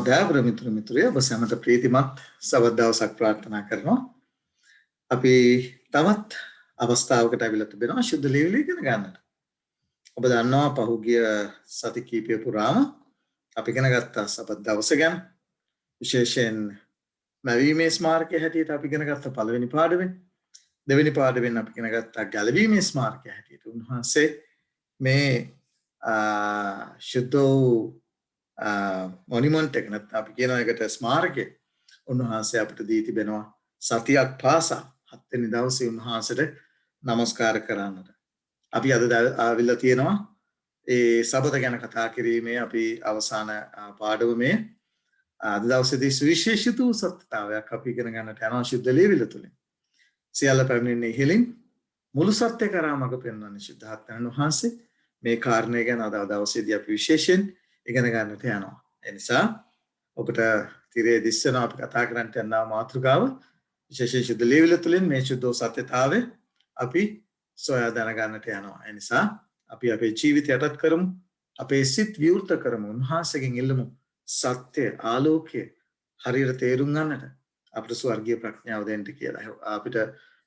දයාබර මිතුරිය ඔබ සැමට ප්‍රීතිමත් සවස් දවසක් ප්‍රාර්ථනා කරනවා. අපි තවත් අවස්ථාවකට අවිලා තිබෙනවා ශුද්ධ ලියවිලි ඉගෙන ගන්නට. ඔබ දන්නවා පහුගිය සති කිහිපය පුරාම අපි ඉගෙන ගත්තා සවස් දවස ගැන. විශේෂයෙන් මැවීමේ ස්මාරකය හැටියට අපි ඉගෙන ගත්ත පළවෙනි පාඩමෙන්. දෙවෙනි පාඩමෙන් අපි ඉගෙන ගත්තා ගැලවීමේ ස්මාරකය හැටියට. උන්වහන්සේ මේ ශුද්ධ මොනිමන්ට් එක නැත්නම් අපි කියන එකට ස්මාරකය උන්වහන්සේ අපිට දී තිබෙනවා සතියක් පාසා 7 වෙනි දවසේ උන්වහන්සේට নমස්කාර කරන්නට. අපි අද ආවිල්ලා තියෙනවා ඒ සබත ගැන කතා කිරීමේ අපි අවසාන පාඩමේ අද දවසේදී සුවිශේෂිත සත්‍යතාවයක් අපි ඉගෙන ගන්නට යනවා ශුද්ධ ලියවිල්ල තුලින්. සියල්ල පැමිණෙන්නේ ඉහළින් මුළු සත්‍ය කරා මඟ පෙන්වන්නේ ශුද්ධාත්මයන් වහන්සේ. මේ කාරණේ ගැන අද දවසේදී අපි විශේෂයෙන් ඉගෙන ගන්නට යනවා. ඒ නිසා ඔබට තිරේ දිස්සන අපි කතා කරන්නට යන මාතෘකාව විශේෂයෙන් ශුද්ධ ලියවිල්ල තුළින් මේ ශුද්ධ සත්‍යතාවය අපි සොයා දැනගන්නට යනවා. ඒ නිසා අපි අපේ ජීවිතය යටත් කරමු. අපේ සිත් විවෘත කරමු. උන්වහන්සේගෙන් ඉල්ලමු සත්‍ය ආලෝකය හරියට තේරුම් ගන්නට අපිට ස්වර්ගීය ප්‍රඥාව දෙන්න කියලා. අපිට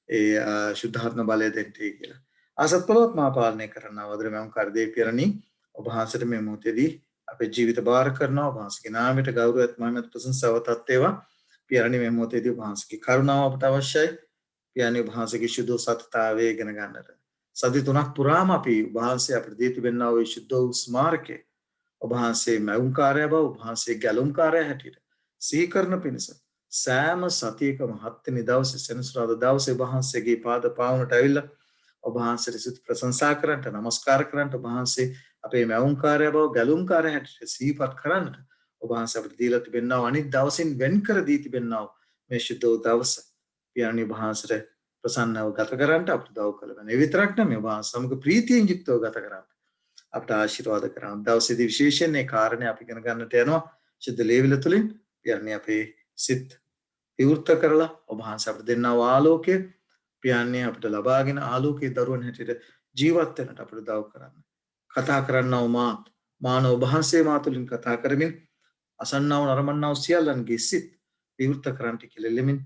ඒ ශුද්ධාත්ම බලය දෙන්න කියලා. ආසත්පලවත් මා පාලනය කරනවා වදර මම කරදේ පිරණි ඔබ වහන්සේට මේ මොහොතේදී අපේ ජීවිත බාර කරනවා. ඔබ වහන්සේගේ නාමයට ගෞරවයත් මහිමත් ප්‍රශංසාවතත් වේවා. පියාණනි මේ මොහොතේදී ඔබ වහන්සේගේ කරුණාව අපට අවශ්‍යයි. පියාණනි ඔබ වහන්සේගේ ශුද්ධ සත්‍යතාවය ඉගෙන ගන්නට. සති 3ක් පුරාම අපි ඔබ වහන්සේ අපිට දී තිබෙනා වූ ශුද්ධ ස්මාරකේ ඔබ වහන්සේ මෞංකාරය බව ඔබ වහන්සේ ගැලුම්කාරය හැටියට සිහි කරන පිණිස සෑම සතියකම 7 වෙනි දවසේ සෙනසුරාදා දවසේ ඔබ වහන්සේගේ පාද පාවුනට ඇවිල්ලා ඔබ වහන්සේට සිත ප්‍රශංසා කරන්නට নমස්කාර කරන්නට ඔබ වහන්සේ අපේ මෞංකාරය බව ගැලුම්කාරය හැටියට සිහිපත් කරන්නට ඔබ වහන්සේ අපිට දීලා තිබෙනා අනිත් දවසින් වෙන් කර දී තිබෙනා මේ ශුද්ධ දවස පියාණනි ඔබ වහන්සේට ප්‍රසන්නව ගත කරන්නට අපිට දව කළා. ඒ විතරක් නෙමෙයි ඔබ සමග ප්‍රීතියෙන් යුක්තව ගත කරන්න අපට ආශිර්වාද කරන්න. දවසේදී විශේෂයෙන් මේ කාරණේ අපි ඉගෙන ගන්නට යනවා ශුද්ධ ලියවිල්ල තුලින්. පියාණනි අපේ සිත් විවෘත කරලා ඔබ වහන්සේ අපිට දෙන්නා ආලෝකය පියාණනි අපිට ලබාගෙන ආලෝකයේ දරුවන් හැටියට ජීවත් වෙන්නට අපිට දව කරන්න. කතා කරන්නව මානව ඔබ වහන්සේ මා තුලින් කතා කරමින් අසන්නව නරඹන්නව සියල්ලන්ගේ සිත් විවෘත කරන්නට කියලා එළෙමින්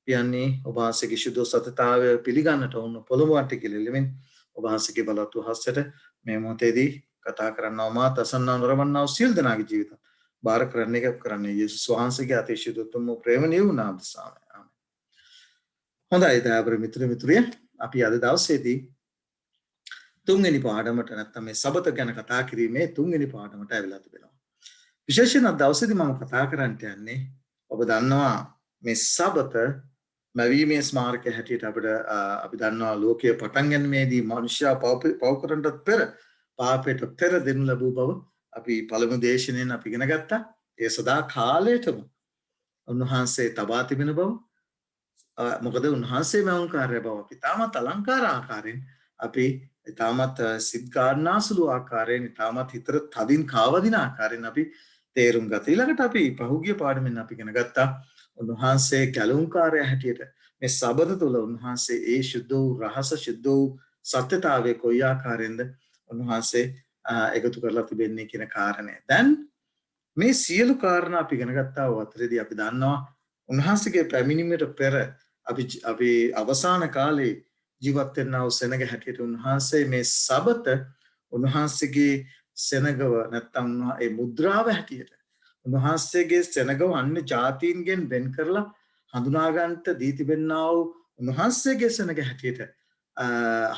පියාණනි ඔබ වහන්සේගේ ශුද්ධ සත්‍යතාවය පිළිගන්නට වුණ පොළොවන්ට කියලා එළෙමින් ඔබ වහන්සේගේ බලවත් හස්තයට මේ මොහොතේදී කතා කරන්නව මාත් අසන්නව නරඹන්නව සියලු දෙනාගේ ජීවිත බාර කරන්න එක කරන්නේ යේසුස් වහන්සේගේ අතිශයෝත්තම ප්‍රේමණීය වූ නාම දසාමයි. ආමෙන්. හොඳයි දයාබර මිතුරිය අපි අද දවසේදී තුන්වෙනි පාඩමට නැත්නම් මේ සබත ගැන කතා කිරීමේ තුන්වෙනි පාඩමට ඇවිල්ලා තිබෙනවා. විශේෂයෙන් අද දවසේදී මම කතා කරන්නට යන්නේ ඔබ දන්නවා මේ සබත මැවීමේ ස්මාරකය හැටියට අපිට අපි දන්නවා ලෝකයේ පටන් ගැනීමේදී මිනිසයා පව කරන්නට පෙර පාපයට පෙර දෙනු ලැබූ බව අපි පළමු දේශනෙන් අපි ඉගෙන ගත්තා. ඒ සදා කාලයටම උන්වහන්සේ තබා තිබෙන බව මොකද උන්වහන්සේ මෞංකාරය බව අපි තාමත් අලංකාර ආකාරයෙන් අපි තාමත් සිත් ගන්නාසුළු ආකාරයෙන් තාමත් හිතට තදින් කාවදින ආකාරයෙන් අපි තේරුම් ගත්තා. ඊළඟට අපි පහුගිය පාඩමෙන් අපි ඉගෙන ගත්තා උන්වහන්සේ ගැලුම්කාරය හැටියට මේ සබත තුළ උන්වහන්සේ ඒ ශුද්ධ වූ රහස ශුද්ධ වූ සත්‍යතාවයේ කොයි ආකාරයෙන්ද උන්වහන්සේ එකතු කරලා තිබෙන්නේ කියන කාරණය. දැන් මේ සියලු කාරණා අපි ඉගෙන ගත්තා වතරේදී අපි දන්නවා උන්වහන්සේගේ පැමිණීමට පෙර අපි අවසාන කාලේ ජීවත් වෙනා වූ සෙනග හැටියට උන්වහන්සේ මේ සබත උන්වහන්සේගේ සෙනගව නැත්තම් ඒ මුද්‍රාව හැටියට උන්වහන්සේගේ සෙනගව අන්‍ය ජාතීන්ගෙන් වෙන් කරලා හඳුනා ගන්නට දී තිබෙනා වූ උන්වහන්සේගේ සෙනග හැටියට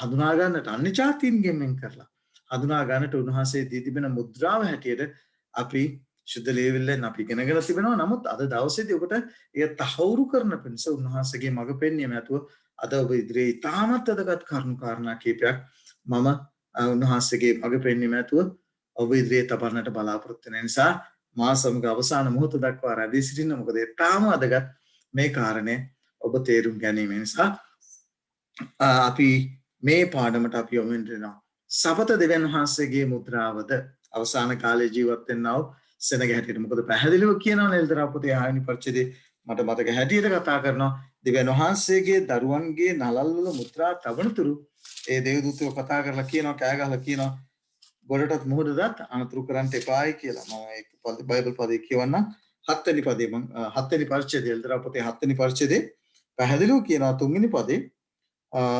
හඳුනා ගන්නට අන්‍ය ජාතීන්ගෙන් වෙන් කරලා හඳුනා ගන්නට උන්වහන්සේ දී තිබෙන මුද්‍රාව හැටියට අපි ශුද්ධ ලියවිල්ලෙන් අපි ඉගෙනගෙන තිබෙනවා. නමුත් අද දවසේදී ඔබට එය තහවුරු කරන පිණිස උන්වහන්සේගේ මඟ පෙන්වීම ඇතුව අද ඔබ ඉදිරියේ ඉතාමත් වැදගත් කරුණු කාරණා කීපයක් මම උන්වහන්සේගේ මඟ පෙන්වීම ඇතුව ඔබ ඉදිරියේ තබන්නට බලාපොරොත්තු වෙන නිසා මා සමග අවසාන මොහොත දක්වා රැඳී සිටින්න. මොකද ඒ තාම වැදගත් මේ කාරණේ ඔබ තේරුම් ගැනීම නිසා අපි මේ පාඩමට අපි යොමු වෙනවා. සබත දෙවියන් වහන්සේගේ මුද්‍රාවද අවසාන කාලේ ජීවත් වෙන්නව සෙනග හැටියට. මොකද පැහැදිලිව කියනවා නෙල්දරා පොතේ 6 වෙනි පරිච්ඡේදයේ මට මතක හැටියට කතා කරනවා දෙවියන් වහන්සේගේ දරුවන්ගේ නලල් වල මුද්‍රා තබනතුරු ඒ දේවදූතයෝ කතා කරලා කියනවා කෑ ගහලා කියනවා ගොඩටත් මුහුණ දාත් අනතුරු කරන්න එපායි කියලා. මම ඒක බයිබල් පදේ කියවන්නම්. හත්වෙනි පදේ මම හත්වෙනි පරිච්ඡේදයේ එල්දරා පොතේ හත්වෙනි පරිච්ඡේදයේ පැහැදිලිව කියනවා තුන්වෙනි පදේ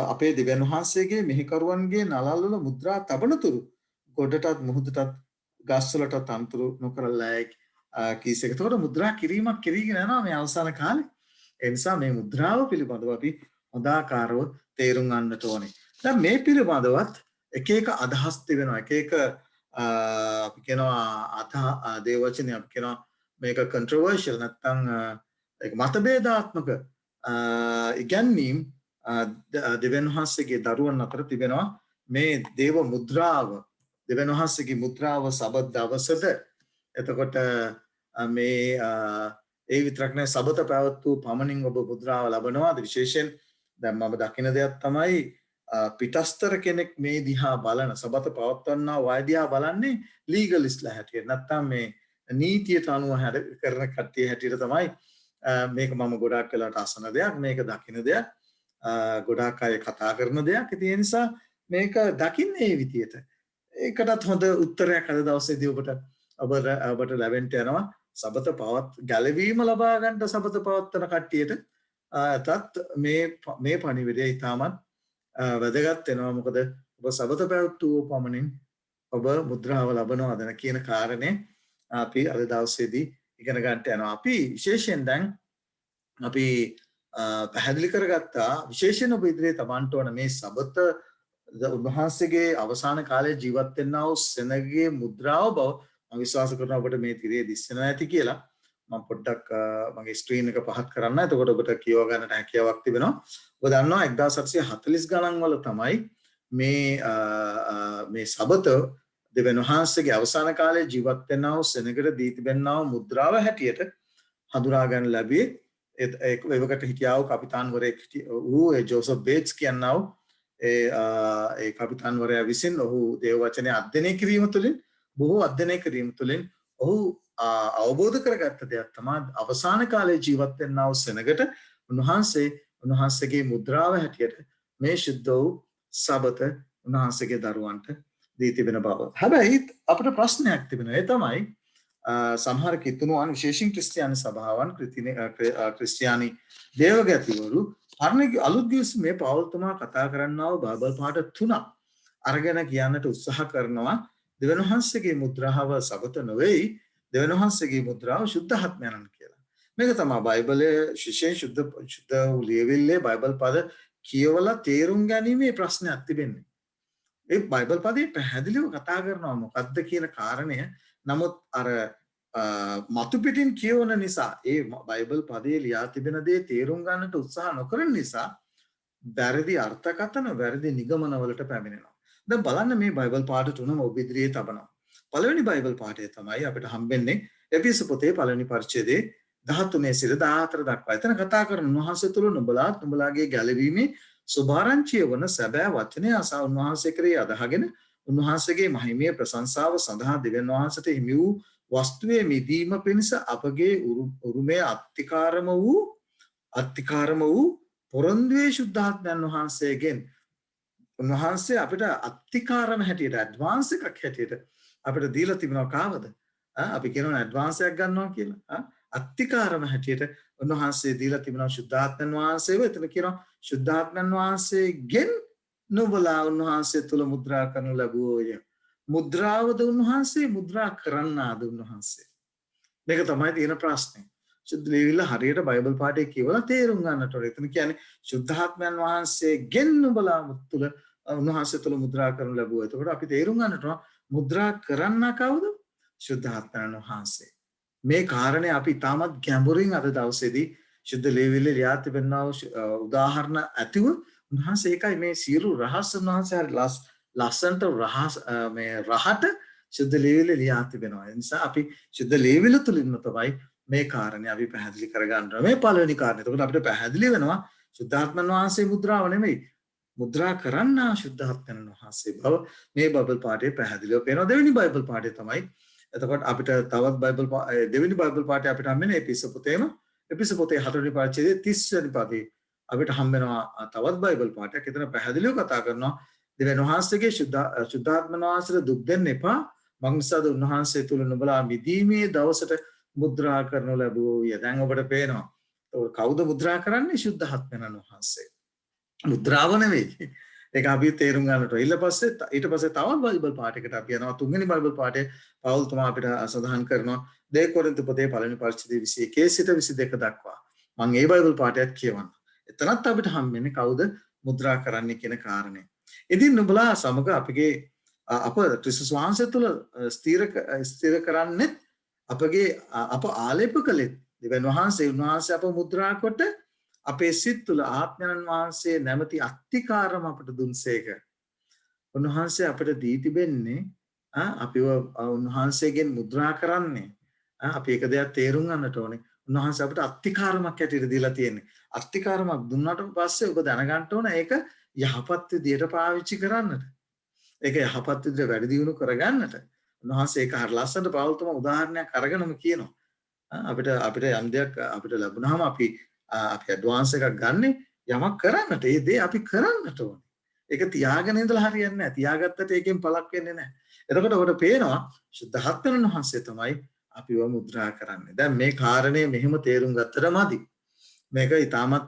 අපේ දෙවියන් වහන්සේගේ මෙහිකරුවන්ගේ නළල්වල මුද්‍රා තබනතුරු ගොඩටත් මුහුදටත් ගස්වලටත් අන්තුරු නොකරලයි කීසක. ඒතකොට මුද්‍රා කිරීමක් කිරීගෙන යනවා මේ අවසාන කාලේ. ඒ නිසා මේ මුද්‍රාව පිළිබඳව අපි හොඳාකාරව තේරුම් ගන්නට ඕනේ. දැන් මේ පිළිබඳවත් එක එක අදහස් තිබෙනවා. එක එක අපි කියනවා දේවචනේ අපි කියනවා මේක controversial නැත්නම් ඒක මතභේදාත්මක ඉගැන්වීම් දෙවියන් වහන්සේගේ දරුවන් අතර තිබෙනවා. මේ දේව මුද්‍රාව දෙවියන් වහන්සේගේ මුද්‍රාව සබත් දවසද එතකොට මේ ඒ විතරක් නෑ සබත පැවැත් වූ පමණින් ඔබ මුද්‍රාව ලබනවා. විශේෂයෙන් දැන් මම දකින දෙයක් තමයි පිටස්තර කෙනෙක් මේ දිහා බලන සබත පවත්වන්නා වය දිහා බලන්නේ ලීගලිස්ට්ලා හැටියට. නැත්තම් මේ නීතියට අනුව කරන කට්ටිය හැටියට තමයි මේක මම ගොඩාක් වෙලාට අසන දෙයක්. මේක දකින දෙයක්. ගොඩාක් අය කතා කරන දෙයක්. ඉතින් ඒ නිසා මේක දකින්නේ මේ විදියට. ඒකටත් හොඳ උත්තරයක් අද දවසේදී ඔබට ලැබෙන්න යනවා. සබත ගැලවීම ලබා ගන්න සබත පවත්වන කට්ටියට තත් මේ පණිවිඩය ඉතාමත් වැදගත් වෙනවා. මොකද ඔබ සබත පැවැත්වූ පමණින් ඔබ මුද්‍රාව ලබනවාද කියන කාරණේ අපි අද දවසේදී ඉගෙන ගන්නට යනවා. අපි විශේෂයෙන් දැන් අපි පැහැදිලි කරගත්තා විශේෂයෙන් ඔබ ඉදිරියේ තබන්න ඕන මේ සබත උන්වහන්සේගේ අවසාන කාලේ ජීවත් වෙන්නා වූ සෙනගගේ මුද්‍රාව බව මම විශ්වාස කරනවා ඔබට මේ තිරේ දිස්සෙනවා ඇති කියලා. මම පොඩ්ඩක් මගේ ස්ක්‍රීන් එක පහත් කරන්න. එතකොට ඔබට කියව ගන්නට හැකියාවක් තිබෙනවා. ඔබ දන්නවා 1840 ගණන් වල තමයි මේ සබත දෙවියන් වහන්සේගේ අවසාන කාලේ ජීවත් වෙන්නා වූ සෙනගට දී තිබෙනා වූ මුද්‍රාව හැටියට හඳුනා ගන්න ලැබියේ. ඒකට හිටියා වූ කපිතාන්වරයෙක් වූ ජෝසප් බේට්ස් කියනවා. ඒ කපිතාන්වරයා විසින් ඔහු දේව වචනය අධ්‍යයනය කිරීම තුළින් බොහෝ අධ්‍යයනය කිරීම තුළින් ඔහු අවබෝධ කරගත්ත දෙයක් තමයි අවසාන කාලේ ජීවත් වෙන්නා වූ සෙනගට උන්වහන්සේගේ මුද්‍රාව හැටියට මේ ශුද්ධ වූ සබත උන්වහන්සේගේ දරුවන්ට දී තිබෙන බව. හැබැයි අපිට ප්‍රශ්නයක් තිබෙනවා. ඒ තමයි සමහර කිතුණුවන් විශේෂයෙන් ක්‍රිස්තියානි සභාවන් ක්‍රිස්තියානි දේවගතිවරු අලුත් ගිවිසුම මේ පෞල්තුමා කතා කරන්නා වූ බයිබල් පාඩ 3ක් අරගෙන කියන්නට උත්සාහ කරනවා. දෙවියන් වහන්සේගේ මුද්‍රාව සබත නෙවෙයි, දෙවියන් වහන්සේගේ මුද්‍රාව සුද්ධාත්මයන් කියලා. මේක තමයි බයිබලයේ විශේෂයෙන් සුද්ධ ලියවිල්ලේ බයිබල් පද කියවලා තේරුම් ගැනීමේ ප්‍රශ්නයක් තිබෙන්නේ. ඒ බයිබල් පදේ පැහැදිලිව කතා කරනවා මොකක්ද කියන කාරණය. නමුත් අර මතු පිටින් කියවන නිසා ඒ බයිබල් පදේ ලියා තිබෙන දේ තේරුම් ගන්නට උත්සාහ නොකරන නිසා වැරදි අර්ථකථන වැරදි නිගමන වලට පැමිණෙනවා. දැන් බලන්න මේ බයිබල් පාඩ තුනම ඔබ ඉදිරියේ තබනවා. පළවෙනි බයිබල් පාඩය තමයි අපිට හම්බෙන්නේ එපිස පොතේ පළවෙනි පරිච්ඡේදයේ 13 සිට 14 දක්වා. එතන කතා කරන උන්වහන්සේ තුළ නුඹලාගේ ගැලවීමේ සුභාරංචිය වන සැබෑ වචනය අසා උන්වහන්සේ කරේ අදහගෙන උන්වහන්සේගේ මහිමයේ ප්‍රශංසාව සඳහා දෙවියන් වහන්සේට හිමි වූ වස්තුවේ මිදීම පිණිස අපගේ උරුමය අත්තිකාරම වූ පොරොන්දුවේ ශුද්ධාත්මයන් වහන්සේගෙන් උන්වහන්සේ අපිට අත්තිකාරම හැටියට ඇඩ්වාන්ස් එකක් හැටියට අපිට දීලා තිබෙනවා. කාවද? අපි කියනවා ඇඩ්වාන්ස් එකක් ගන්නවා කියලා. අත්තිකාරම හැටියට උන්වහන්සේ දීලා තිබෙනවා ශුද්ධාත්මයන් වහන්සේව. එතන කියනවා ශුද්ධාත්මයන් වහන්සේගෙන් නුඹලා උන්වහන්සේ තුල මුද්‍රා කරනු ලැබුවෝය. මුද්‍රාවද උන්වහන්සේ, මුද්‍රා කරන්නාද උන්වහන්සේ? මේක තමයි තියෙන ප්‍රශ්නේ. සුද්ධ ලියවිල්ල හරියට බයිබල් පාඩේ කියවලා තේරුම් ගන්නට ඕනේ. එතන කියන්නේ ශුද්ධාත්මයන් වහන්සේගෙන් නුඹලා තුල උන්වහන්සේ තුල මුද්‍රා කරනු ලැබුවා. එතකොට අපි තේරුම් ගන්නට ඕන මුද්‍රා කරන්න කවුද? ශුද්ධාත්මයන් වහන්සේ. මේ කාරණේ අපි තාමත් ගැඹුරින් අද දවසේදී සුද්ධ ලියවිල්ලේ ලියා තිබෙනා උදාහරණ ඇතිව උන්වහන්සේ ඒකයි මේ සියලු රහස් උන්වහන්සේ හරි ලස්සනට මේ රහට සුද්ධ ලියවිල්ලේ ලියා තිබෙනවා. ඒ නිසා අපි සුද්ධ ලියවිල්ල තුලින්ම තමයි මේ කාරණේ අපි පැහැදිලි කරගන්න. මේ පළවෙනි කාරණේ. එතකොට අපිට පැහැදිලි වෙනවා ශුද්ධාත්මයන් වහන්සේ මුද්‍රාව නෙමෙයි. මුද්‍රා කරන්නා ශුද්ධාත්මයන් වහන්සේ බව මේ බයිබල් පාඩේ පැහැදිලිව පේනවා. දෙවෙනි බයිබල් පාඩේ තමයි. එතකොට අපිට තවත් දෙවෙනි බයිබල් පාඩේ අපිට හම්බෙන්නේ එපිස පොතේ 4 වෙනි පරිච්ඡේදයේ 30 වෙනි පදේ අපිට හම්බෙනවා තවත් බයිබල් පාඩයක්. එතන පැහැදිලිව කතා කරනවා දෙවියන් වහන්සේගේ ශුද්ධාත්මයන් වහන්සේට දුක් දෙන්න එපා. මං නිසාද උන්වහන්සේ තුල නුඹලා මිදීමේ දවසට මුද්‍රා කරනු ලැබුවේ. දැන් ඔබට පේනවා. කවුද මුද්‍රා කරන්නේ? ශුද්ධාත්මයන් වහන්සේ. මුද්‍රාව නෙවෙයි. ඒක අපි තේරුම් ගන්නට. ඊට පස්සේ තවත් බයිබල් පාඩයකට අපි යනවා. තුන්වෙනි බයිබල් පාඩේ පවුල් තුමා අපිට සඳහන් කරනවා 2 කොරින්ත පොතේ පළවෙනි පරිච්ඡේදයේ 21 සිට 22 දක්වා. මම ඒ බයිබල් පාඩයත් කියවන්න. එතනත් අපිට හම්බෙන්නේ කවුද මුද්‍රා කරන්නේ කියන කාරණේ. ඉතින් නුඹලා සමග අපගේ අප ක්‍රිස්තුස් වහන්සේ තුළ ස්ථිර කරන්නේ අපගේ අප ආලේප කළේ දෙවියන් වහන්සේ උන්වහන්සේ අප මුද්‍රා කොට අපේ සිත් තුළ ආත්මයන් වහන්සේ නැමැති අත්තිකාරම අපට දුන්සේක. උන්වහන්සේ අපට දී තිබෙන්නේ අපිව උන්වහන්සේගෙන් මුද්‍රා කරන්නේ. අපි එක දෙයක් තේරුම් ගන්නට ඕනේ. උන්වහන්සේ අපට අත්තිකාරමක් ඇටියට දීලා තියෙන්නේ. අත්තිකාරමක් දුන්නාට පස්සේ ඔබ දැනගන්න ඕන ඒක යහපත් විදියට පාවිච්චි කරන්නට. ඒක යහපත් විදියට වැඩි දියුණු කරගන්නට. උන්වහන්සේ ඒක හරිය ලස්සනට පවල්තම උදාහරණයක් අරගෙනම කියනවා. අපිට යම් දෙයක් අපිට ලැබුණාම අපි ඇඩ්වාන්ස් එකක් ගන්න යමක් කරන්නට ඒ දේ අපි කරන්නට ඕනේ. ඒක තියාගෙන ඉඳලා හරියන්නේ නැහැ. තියාගත්තට ඒකෙන් පළක් වෙන්නේ නැහැ. එතකොට ඔබට පේනවා ශුද්ධාත්මයන් වහන්සේ තමයි අපිව මුද්‍රා කරන්නේ. දැන් මේ කාරණේ මෙහෙම තේරුම් ගත්තට මදි. මේක ඊටමත්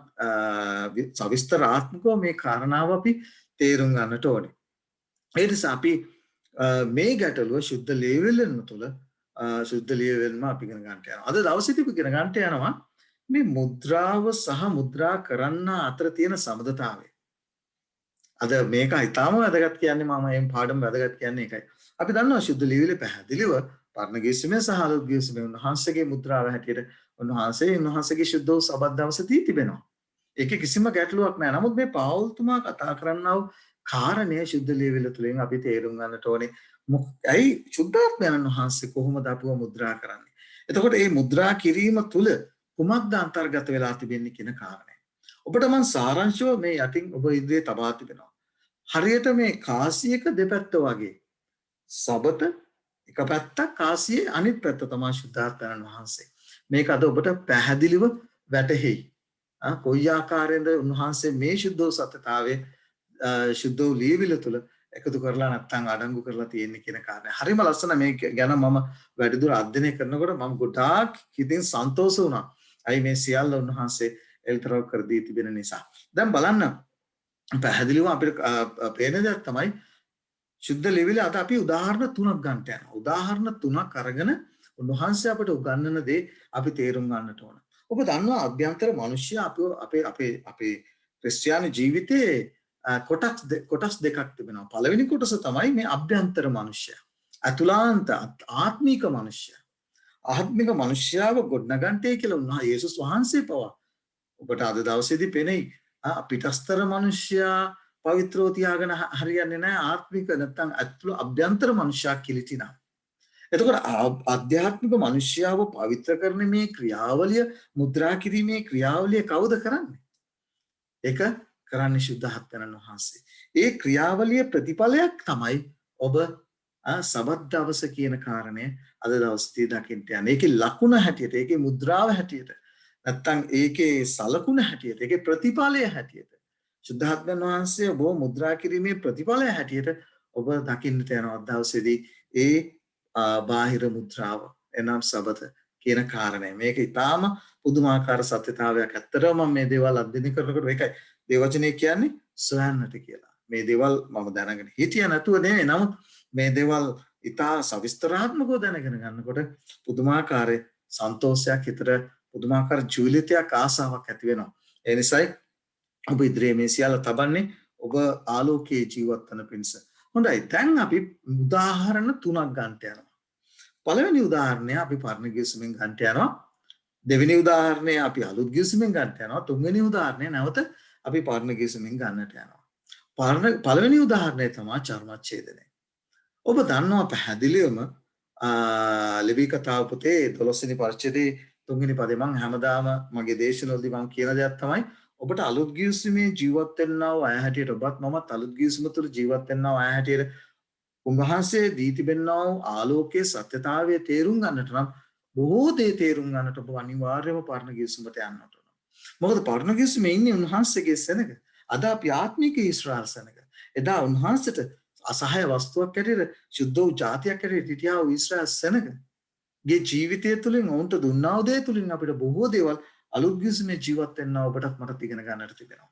සවිස්තරාත්මකව මේ කාරණාව අපි තේරුම් ගන්නට ඕනේ. ඒ නිසා අපි මේ ගැටලුව ශුද්ධ ලියවිල්ලෙන් තුළ ශුද්ධ ලියවිල්ලම අපි ඉගෙන ගන්නට යනවා. අද දවසේදී අපි ඉගෙන ගන්නට යනවා මේ මුද්‍රාව සහ මුද්‍රා කරන්න අතර තියෙන සමදතාවය. අද මේක ඊටම වැදගත් කියන්නේ මම මේ පාඩම වැදගත් කියන්නේ ඒකයි. අපි දන්නවා ශුද්ධ ලියවිල්ලේ පැහැදිලිව පරණ ගිවිසුමේ සහ අලුත් ගිවිසුමේ උන්වහන්සේගේ මුද්‍රාව හැටියට උන්වහන්සේගේ ශුද්ධ වූ සබත් දවසදී තිබෙනවා. ඒකේ කිසිම ගැටලුවක් නැහැ. නමුත් මේ පාවුල්තුමා කතා කරන්නව කාරණය ශුද්ධ ලියවිල්ල තුලින් අපි තේරුම් ගන්නට ඕනේ. ඇයි ශුද්ධාත්මයන් වහන්සේ කොහොමද අපව මුද්‍රා කරන්නේ? එතකොට මේ මුද්‍රා කිරීම තුල කුමක්ද අන්තර්ගත වෙලා තිබෙන්නේ කියන කාරණය. ඔබට මම සාරාංශව මේ යටින් ඔබ ඉදිරියේ තබා තිබෙනවා. හරියට මේ කාසියක දෙපැත්ත වගේ. සබත එක පැත්තක් කාසියේ අනිත් පැත්ත තමයි ශුද්ධාත්මයන් වහන්සේ. මේක අද ඔබට පැහැදිලිව වැටහෙයි. කොයි ආකාරයෙන්ද උන්වහන්සේ මේ ශුද්ධ සත්‍යතාවයේ ශුද්ධ ලියවිල්ල තුළ එකතු කරලා නැත්නම් අඩංගු කරලා තියෙන්නේ කියන කාරණය. හරිම ලස්සන මේ ගැන මම වැඩිදුර අධ්‍යයනය කරනකොට මම ගොඩාක් හිතින් සන්තෝෂ වුණා. අයි මේ සියල්ල උන්වහන්සේ එල්තරව කර දී තිබෙන නිසා. දැන් බලන්න පැහැදිලිව අපිට පේන දෙයක් තමයි ශුද්ධ ලියවිල්ල අද අපි උදාහරණ 3ක් ගන්නට යනවා. උදාහරණ 3ක් අරගෙන උන්වහන්සේ අපට උගන්වන දේ අපි තේරුම් ගන්නට ඕන. ඔබ දන්නවා අභ්‍යන්තර මිනිස්සයා අපේ ක්‍රිස්තියානි ජීවිතයේ කොටස් දෙකක් තිබෙනවා. පළවෙනි කොටස තමයි මේ අභ්‍යන්තර මනුෂ්‍යයා. අතුලාන්ත ආත්මික මනුෂ්‍යයා. ආත්මික මනුෂ්‍යව ගොඩනගන්ටේ කියලා උන්වහන්සේ යේසුස් වහන්සේ පවා ඔබට අද දවසේදී පෙනෙයි. පිටස්තර මනුෂ්‍යයා පවිත්‍රව තියාගෙන හරියන්නේ නැහැ. ආත්මික නැත්නම් අභ්‍යන්තර මනුෂ්‍යයා කිලිටිනා. එතකොට ආධ්‍යාත්මික මනුෂ්‍යව පවිත්‍ර කරන මේ ක්‍රියාවලිය මුද්‍රා කිරීමේ ක්‍රියාවලිය කවුද කරන්නේ? ඒක කරන්නේ ශුද්ධාත්මයන් වහන්සේ. ඒ ක්‍රියාවලිය ප්‍රතිඵලයක් තමයි ඔබ සබත් දවස කියන කාරණය අද දවසේදී දකින්න යන්නේ. ඒකේ ලකුණ හැටියට, ඒකේ මුද්‍රාව හැටියට, නැත්තම් ඒකේ සලකුණ හැටියට, ඒකේ ප්‍රතිඵලය හැටියට ශුද්ධාත්මයන් වහන්සේ ඔබ මුද්‍රා කිරීමේ ප්‍රතිඵලය හැටියට ඔබ දකින්නට යනවා දවසේදී ඒ බාහිර මුද්‍රාව එනම් සබත කියන කාරණය. මේක ඊටාම පුදුමාකාර සත්‍යතාවයක්. ඇත්තටම මම මේ දේවල් අධ්‍යයනය කරනකොට ඒකයි දේවචනය කියන්නේ සොයන්නට කියලා. මේ දේවල් මම දැනගෙන හිටියා නැතුව නෙවෙයි. නමුත් මේ දේවල් ඉතා සවිස්තරාත්මකව දැනගෙන ගන්නකොට පුදුමාකාර සන්තෝෂයක් හිතට පුදුමාකාර ජීවිතයක් ආසාවක් ඇති වෙනවා. ඒ නිසායි ඔබ ඉදිරියේ මේ සියල්ල තබන්නේ ඔබ ආලෝකයේ ජීවත් වන පිණිස. හොඳයි. දැන් අපි උදාහරණ 3ක් ගන්නට යනවා. පළවෙනි උදාහරණය අපි පරණ ගිවිසුමෙන් ගන්නට යනවා. දෙවෙනි උදාහරණය අපි අලුත් ගිවිසුමෙන් ගන්නට යනවා. තුන්වෙනි උදාහරණය නැවත අපි පරණ ගිවිසුමෙන් ගන්නට යනවා. පළවෙනි උදාහරණය තමයි චර්මච්ඡේදනය. ඔබ දන්නවා පැහැදිලිවම ලෙවී කතාව පොතේ 12 වෙනි පරිච්ඡේදයේ 3 වෙනි පදේ මම හැමදාම මගේ දේශනවලදී මම කියන දෙයක් තමයි ඔබට අලුත් ගිවිසුමේ ජීවත් වෙන්නව අය හැටියට ඔබත් මමත් අලුත් ගිවිසුම තුළ ජීවත් වෙන්නව අය හැටියට උන්වහන්සේ දී තිබෙනා වූ ආලෝකයේ සත්‍යතාවයේ තේරුම් ගන්නට නම් බොහෝ දේ තේරුම් ගන්නට ඔබ අනිවාර්යයෙන්ම පරණ ගිවිසුමට යන්නට ඕන. මොකද පරණ ගිවිසුමේ ඉන්නේ උන්වහන්සේගේ සෙනඟ. අද අපි ආත්මික ඊශ්‍රායල් සෙනඟ. එදා උන්වහන්සේට අසහාය වස්තුවක් ඇටියට ශුද්ධ වූ ජාතියක් ඇටියට හිටියා වූ ඊශ්‍රායල් සෙනඟ. ගේ ජීවිතය තුළින් ඔවුන්ට දුන්නා වූ දේ තුළින් අපිට බොහෝ දේවල් අලුත් ගිවිසුමේ ජීවත් වෙන්න ඔබටත් මටත් ඉගෙන ගන්නට තිබෙනවා.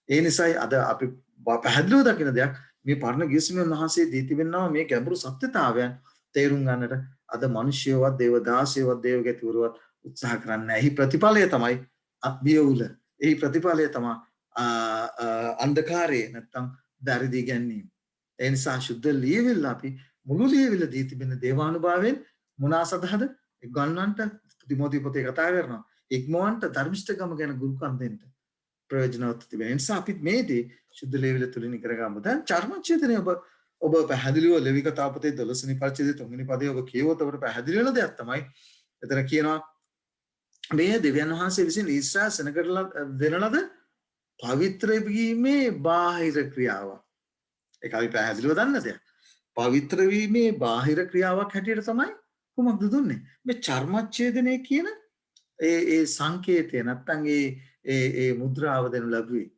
ඒ නිසායි අද අපි පැහැදිලිව දකින දෙයක් මේ පරණ ගිවිසුමේ උන්වහන්සේ දී තිබෙනවා මේ ගැඹුරු සත්‍යතාවයන් තේරුම් ගන්නට අද මිනිස්යෝවත් දේවදාසයෝවත් දේවගතිවරුවත් උත්සාහ කරන්නේ නැහැ. එහි ප්‍රතිඵලය තමයි අභියෝල. එහි ප්‍රතිඵලය තමයි අන්ධකාරයේ නැත්තම් දරිදි ගැනීම. ඒ නිසා සුද්ධ ලියවිල්ල අපි මුළු ලියවිල්ල දී තිබෙන දේවානුභාවයෙන් මොනවා සඳහාද? ගන්නන්ට තිමෝති පොතේ කතා කරනවා. ඉක්මවන්ට ධර්මිෂ්ඨකම ගැන ගුරුකම් දෙන්න ප්‍රයෝජනවත් තිබෙන නිසා අපි මේදී සුද්ධ ලියවිල්ල තුලින් ඉගෙන ගමු. දැන් චර්මචේතනය ඔබ පැහැදිලිව ලෙවි කතා පොතේ 12 වෙනි පරිච්ඡේදයේ 3 වෙනි පදයේ ඔබ කියවුවොත් ඔබට පැහැදිලි වෙන දෙයක් තමයි එතන කියනවා මේ දෙවියන් වහන්සේ විසින් ඊශ්‍රායල් සෙනගට දෙන ලද පවිත්‍ර වීමේ බාහිර ක්‍රියාව. ඒක අපි පැහැදිලිව දන්න දෙයක්. පවිත්‍ර වීමේ බාහිර ක්‍රියාවක් හැටියට තමයි කුමක්ද දුන්නේ? මේ චර්මච්ඡේදනය කියන ඒ සංකේතය නැත්තම් ඒ මුද්‍රාව දෙනු ලැබුවේ.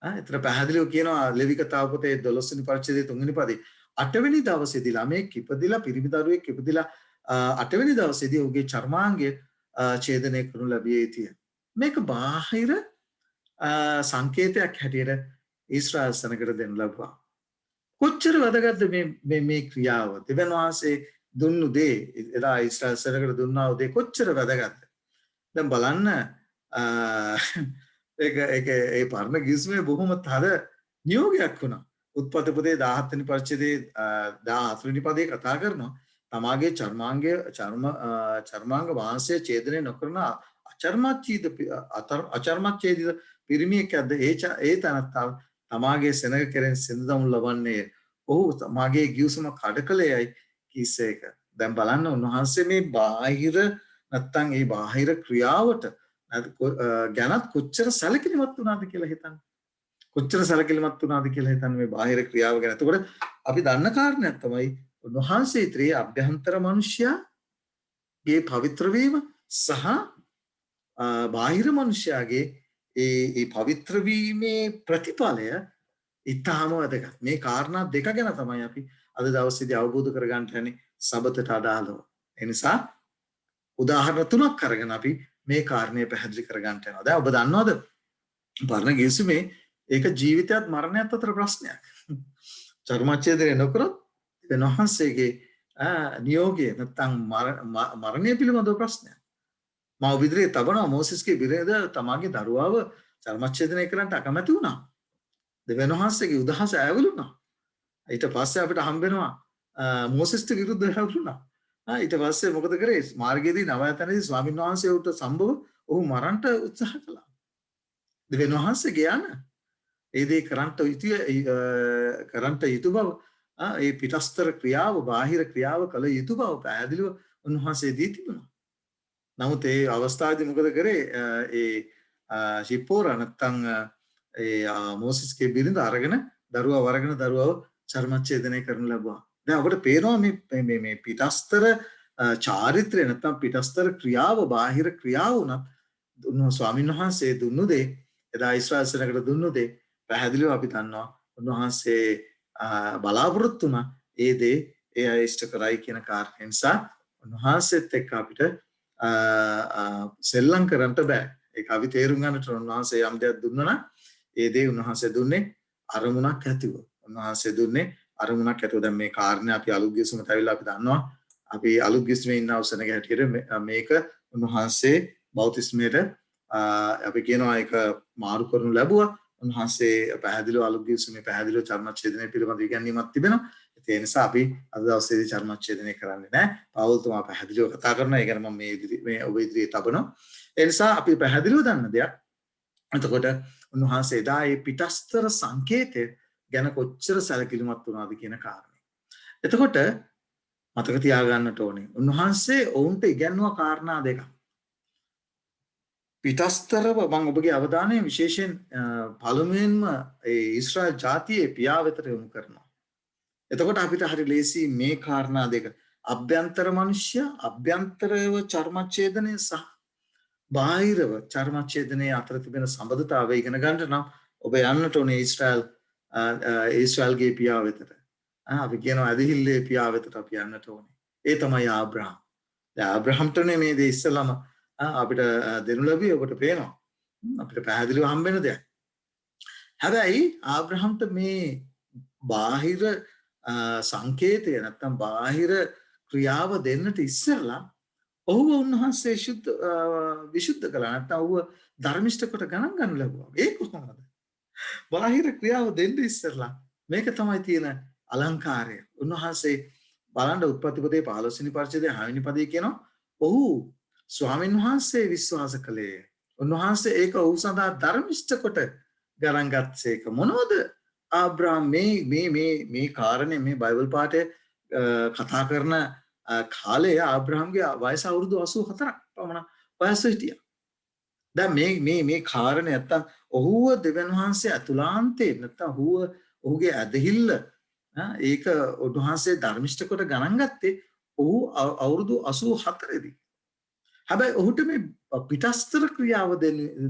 එතන පැහැදිලිව කියනවා ලෙවි කතාව පොතේ 12 වෙනි පරිච්ඡේදයේ 3 වෙනි පදේ 8 වෙනි දවසේදී ළමෙක් ඉපදිලා පිරිමි දරුවෙක් ඉපදිලා 8 වෙනි දවසේදී ඔහුගේ චර්මාංගය ඡේදනය කරනු ලැබිය යුතුය. මේක බාහිර සංකේතයක් හැටියට ඊශ්‍රායල් සෙනගට දෙන්න ලැබුවා. කොච්චර වැදගත්ද මේ ක්‍රියාව? දෙවියන් වහන්සේ දුන්නු දේ එදා ඊශ්‍රායල් සෙනගට දුන්නා වූ දේ කොච්චර වැදගත්ද? දැන් බලන්න ඒක ඒ පරණ ගිවිසුමේ බොහොම තද නියෝගයක් වුණා. උත්පත්ති පොතේ 17 වෙනි පරිච්ඡේදයේ 14 වෙනි පදේ කතා කරනවා තමාගේ චර්මාංග වාංශය ඡේදනය නොකරන අචර්මච්ඡේදිත පිරිමියෙක් ඇද්ද ඒ තනත්තා තමාගේ සෙනග කෙරෙන් සිඳදමු ලබන්නේ ඔහු තමාගේ ගිවිසුම කඩකලෙයි කිසේක. දැන් බලන්න උන්වහන්සේ මේ බාහිර නැත්තම් ඒ බාහිර ක්‍රියාවට ගැනත් කොච්චර සැලකිලිමත් වුණාද කියලා හිතන්න. කොච්චර සැලකිලිමත් වුණාද කියලා හිතන්න මේ බාහිර ක්‍රියාව ගැන. එතකොට අපි දන්න කාරණයක් තමයි උන්වහන්සේ ඉදිරියේ අභ්‍යන්තර මනුෂ්‍යයාගේ පවිත්‍ර වීම සහ බාහිර මනුෂ්‍යයාගේ ඒ පවිත්‍ර වීමේ ප්‍රතිඵලය ඊටාම වැදගත්. මේ කාරණා දෙක ගැන තමයි අපි අද දවසේදී අවබෝධ කරගන්න යන්නේ සබතට අදාළව. ඒ නිසා උදාහරණ තුනක් අරගෙන අපි මේ කාරණේ පැහැදිලි කරගන්න යනවා. දැන් ඔබ දන්නවද? පරණ ගිවිසුමේ ඒක ජීවිතයත් මරණයත් අතර ප්‍රශ්නයක්. චර්මච්ඡේදනය නොකරොත් වෙනහන්සේගේ නියෝගය නැත්තම් මරණය පිළිබඳව ප්‍රශ්නයක්. මව විදිහේ තබනවා මෝසෙස්ගේ බිරිඳ තමාගේ දරුවාව චර්මච්ඡේදනය කරන්නට අකමැති වුණා. දෙවියන්වහන්සේගේ උදහස ඇවිලුණා. ඊට පස්සේ අපිට හම්බෙනවා මෝසෙස්ට විරුද්ධව හැවුණා. ඊට පස්සේ මොකද කරේ? මාර්ගයේදී නවයතනදී ස්වාමීන් වහන්සේ උට සම්භව ඔහු මරන්නට උත්සාහ කළා. දෙවියන්වහන්සේ ගියාන ඒ දේ කරන්ට යුතු බව ඒ පිටස්තර ක්‍රියාව බාහිර ක්‍රියාව කළ යුතු බව පැහැදිලිව උන්වහන්සේ දී තිබුණා. නමුත් ඒ අවස්ථාවේදී මොකද කරේ? ඒ ශිප්පෝර නැත්තම් ඒ මෝසෙස්ගේ බිරිඳ අරගෙන දරුවව චර්මච්ඡේදනය කරනු ලැබුවා. දැන් අපිට පේනවා මේ පිටස්තර චාරිත්‍රය නැත්තම් පිටස්තර ක්‍රියාව බාහිර ක්‍රියාව උනත් ස්වාමීන් වහන්සේ දුන්නු දේ එදා ඊශ්‍රායල් සෙනගට දුන්නු දේ පැහැදිලිව අපි දන්නවා උන්වහන්සේ බලාපොරොත්තු වුණා ඒ දේ ඒ අය ඉෂ්ට කරයි කියන කාරණේ නිසා උන්වහන්සේත් එක්ක අපිට සෙල්ලම් කරන්න බෑ. ඒක අපි තේරුම් ගන්නට උන්වහන්සේ යම් දෙයක් දුන්නා නම් ඒ දේ උන්වහන්සේ දුන්නේ අරමුණක් ඇතිව. උන්වහන්සේ දුන්නේ අරමුණක් ඇතුව. දැන් මේ කාරණේ අපි අලුත් ගිවිසුමට ඇවිල්ලා අපි දන්නවා අපි අලුත් ගිවිසුමේ ඉන්න අවසනක හැටියට මේක උන්වහන්සේ බෞතිස්මයට අපි කියනවා ඒක මාරු කරනු ලැබුවා. උන්වහන්සේ පැහැදිලිව අලුත් ගිවිසුමේ පැහැදිලිව චර්මච්ඡේදනය පිළිබඳ ඉගැන්වීමක් තිබෙනවා. ඒ නිසා අපි අද දවසේදී චර්මච්ඡේදනය කරන්නේ නැහැ. පෞල්තුමා පැහැදිලිව කතා කරනවා. ඒ ගැන මම මේ ඔබ ඉදිරියේ තබනවා. ඒ නිසා අපි පැහැදිලිව දන්න දෙයක්. එතකොට උන්වහන්සේ එදා මේ පිටස්තර සංකේතය ගැන කොච්චර සැලකිලිමත් වුණාද කියන කාරණේ. එතකොට මතක තියාගන්නට ඕනේ. උන්වහන්සේ ඔවුන්ට ඉගැන්වුවා කාරණා දෙකක්. පිටස්තරව මම ඔබගේ අවධානය විශේෂයෙන් පළමුවෙන්ම ඒ ඊශ්‍රායල් ජාතියේ පියා වෙතට යොමු කරනවා. එතකොට අපිට හරි ලේසි මේ කාරණා දෙක අභ්‍යන්තර මනුෂ්‍ය අභ්‍යන්තරව චර්මච්ඡේදනය සහ බාහිරව චර්මච්ඡේදනයේ අතර තිබෙන සම්බන්ධතාවය ඉගෙන ගන්න නම් ඔබ යන්නට ඕනේ ඊශ්‍රායල්ගේ පියා වෙතට. අපි කියනවා ඇදහිල්ලේ පියා වෙතට අපි යන්නට ඕනේ. ඒ තමයි ආබ්‍රහම්. දැන් ආබ්‍රහම්ටනේ මේ දේ ඉස්සලම අපිට දෙනු ලැබුවේ ඔබට පේනවා. අපිට පැහැදිලිව හම්බ වෙන දෙයක්. හැබැයි ආබ්‍රහම්ට මේ බාහිර සංකේතය නැත්තම් බාහිර ක්‍රියාව දෙන්නට ඉස්සරලා ඔහුව උන්වහන්සේ විශුද්ධ කළා. නැත්තම් ඔහුව ධර්මිෂ්ඨ කොට ගණන් ගන්න ලැබුවා. ඒ කොහොමද? බාහිර ක්‍රියාව දෙන්න ඉස්සරලා මේක තමයි තියෙන අලංකාරය. උන්වහන්සේ බලන්න උත්පත්තිපදේ 15 වෙනි පරිච්ඡේදයේ 6 වෙනි පදයේ කියනවා ඔහු ස්වාමීන් වහන්සේ විශ්වාස කළේ. උන්වහන්සේ ඒක ඔහු සඳහා ධර්මිෂ්ඨ කොට ගණන් ගත්තේක. මොනවද ආබ්‍රහම් මේ කාරණේ මේ බයිබල් පාඨය කතා කරන කාලේ ආබ්‍රහම්ගේ වයස අවුරුදු 84ක් පමණ වයස හිටියා. දැන් මේ කාරණේ නැත්තම් ඔහුව දෙවියන් වහන්සේ අතුලාන්තේ නැත්තම් ඔහුගේ ඇදහිල්ල ඒක උන්වහන්සේ ධර්මිෂ්ඨ කොට ගණන් ගත්තේ ඔහු අවුරුදු 84 දී. හැබැයි ඔහුට මේ පිටස්තර ක්‍රියාව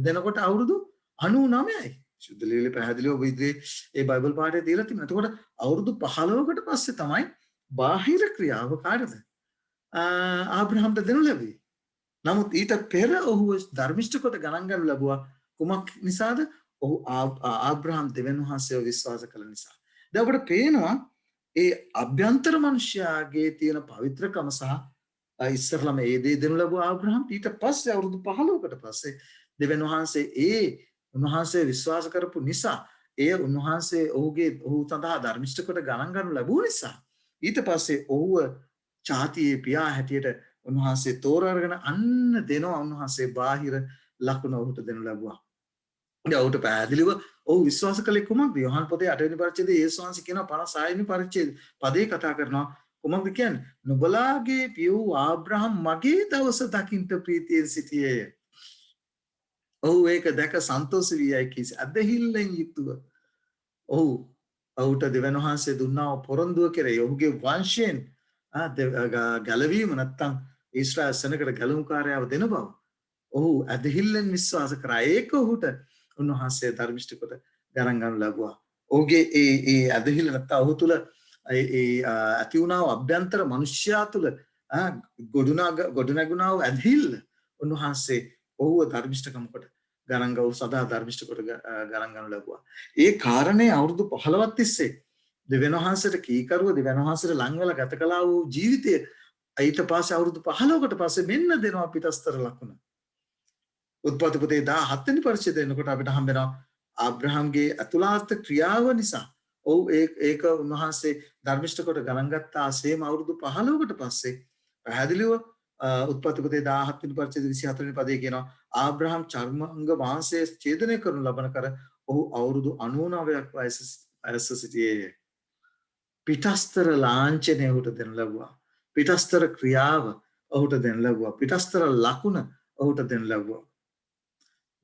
දෙනකොට අවුරුදු 99යි. සුද්ධ ලීලේ පැහැදිලිව ඔබ ඉදිරියේ ඒ බයිබල් පාඩේ දීලා තිබෙනවා. එතකොට අවුරුදු 15කට පස්සේ තමයි බාහිර ක්‍රියාව කාර්යද ආබ්‍රහම්ට දෙනු ලැබුවේ. නමුත් ඊට පෙර ඔහු ධර්මිෂ්ඨ කොට ගණන් ගන්න ලැබුවා කුමක් නිසාද? ඔහු ආබ්‍රහම් දෙවියන් වහන්සේව විශ්වාස කළ නිසා. දැන් අපිට පේනවා ඒ අභ්‍යන්තර මනුෂ්‍යයාගේ තියෙන පවිත්‍රකම සහ ඉස්සරලම ඒ දේ දෙනු ලැබුවා ආබ්‍රහම්. ඊට පස්සේ අවුරුදු 15කට පස්සේ දෙවියන් වහන්සේ උන්වහන්සේ විශ්වාස කරපු නිසා උන්වහන්සේ ඔහු සඳහා ධර්මිෂ්ඨ කොට ගණන් ගන්න ලැබුව නිසා ඊට පස්සේ ඔහුව ජාතියේ පියා හැටියට උන්වහන්සේ තෝරාගෙන අන්න දෙනවා. උන්වහන්සේ බාහිර ලකුණ ඔහුට දෙනු ලැබුවා. දැන් ඔහුට පැහැදිලිව ඔහු විශ්වාස කළේ කුමක්ද? යෝහන් පොතේ 8 වෙනි පරිච්ඡේදයේ යේසුස් වහන්සේ කියනවා 56 වෙනි පරිච්ඡේද පදේ කතා කරනවා කුමක්ද කියන්නේ? නුඹලාගේ පියු ආබ්‍රහම් මගේ දවස දකින්ට ප්‍රීතියෙන් සිටියේය. ඔහු ඒක දැක සන්තෝෂ වීයයි කිසි අදහිල්ලෙන් යුතුව ඔහුට දෙවියන් වහන්සේ දුන්නා පොරොන්දුව කෙරෙහි ඔහුගේ වංශයෙන් ගැලවීම නැත්තම් ඊශ්‍රායල් සෙනඟට ගැලවුම්කාරයව දෙන බව ඔහු අදහිල්ලෙන් විශ්වාස කරා. ඒක ඔහුට උන්වහන්සේ ධර්මිෂ්ඨ කොට ගණන් ගන්න ලැබුවා. ඔහුගේ ඒ අදහිල්ල නැත්තම් ඔහු තුල ඇති වුණා අභ්‍යන්තර මනුෂ්‍යයා තුල ගොඩනැගුණා අදහිල්ල උන්වහන්සේ ඔහුව ධර්මිෂ්ඨකම කොට ගණන් ගව සදා ධර්මිෂ්ඨ කොට ගණන් ගන්න ලැබුවා. ඒ කාරණේ අවුරුදු 15ක් තිස්සේ දෙවියන් වහන්සේට කීකරුව දෙවියන් වහන්සේට ලං වෙලා ගත කළා වූ ජීවිතය ඊට පස්සේ අවුරුදු 15කට පස්සේ මෙන්න දෙනවා පිටස්තර ලකුණ. උත්පත්ති පොතේ 17 වෙනි පරිච්ඡේදය එනකොට අපිට හම්බ වෙනවා ආබ්‍රහම්ගේ අතුලාන්ත ක්‍රියාව නිසා ඒක උන්වහන්සේ ධර්මිෂ්ඨ කොට ගණන් ගත්තා. සේම අවුරුදු 15කට පස්සේ පැහැදිලිව උත්පත්ති පොතේ 17 වෙනි පරිච්ඡේදයේ 24 වෙනි පදයේ කියනවා ආබ්‍රහම් චර්මාංග මාංශය ඡේදනය කරනු ලබන කර ඔහු අවුරුදු 99ක් වයස සිටියේය. පිටස්තර ලාංඡනය ඔහුට දෙනු ලැබුවා. පිටස්තර ක්‍රියාව ඔහුට දෙනු ලැබුවා. පිටස්තර ලකුණ ඔහුට දෙනු ලැබුවා.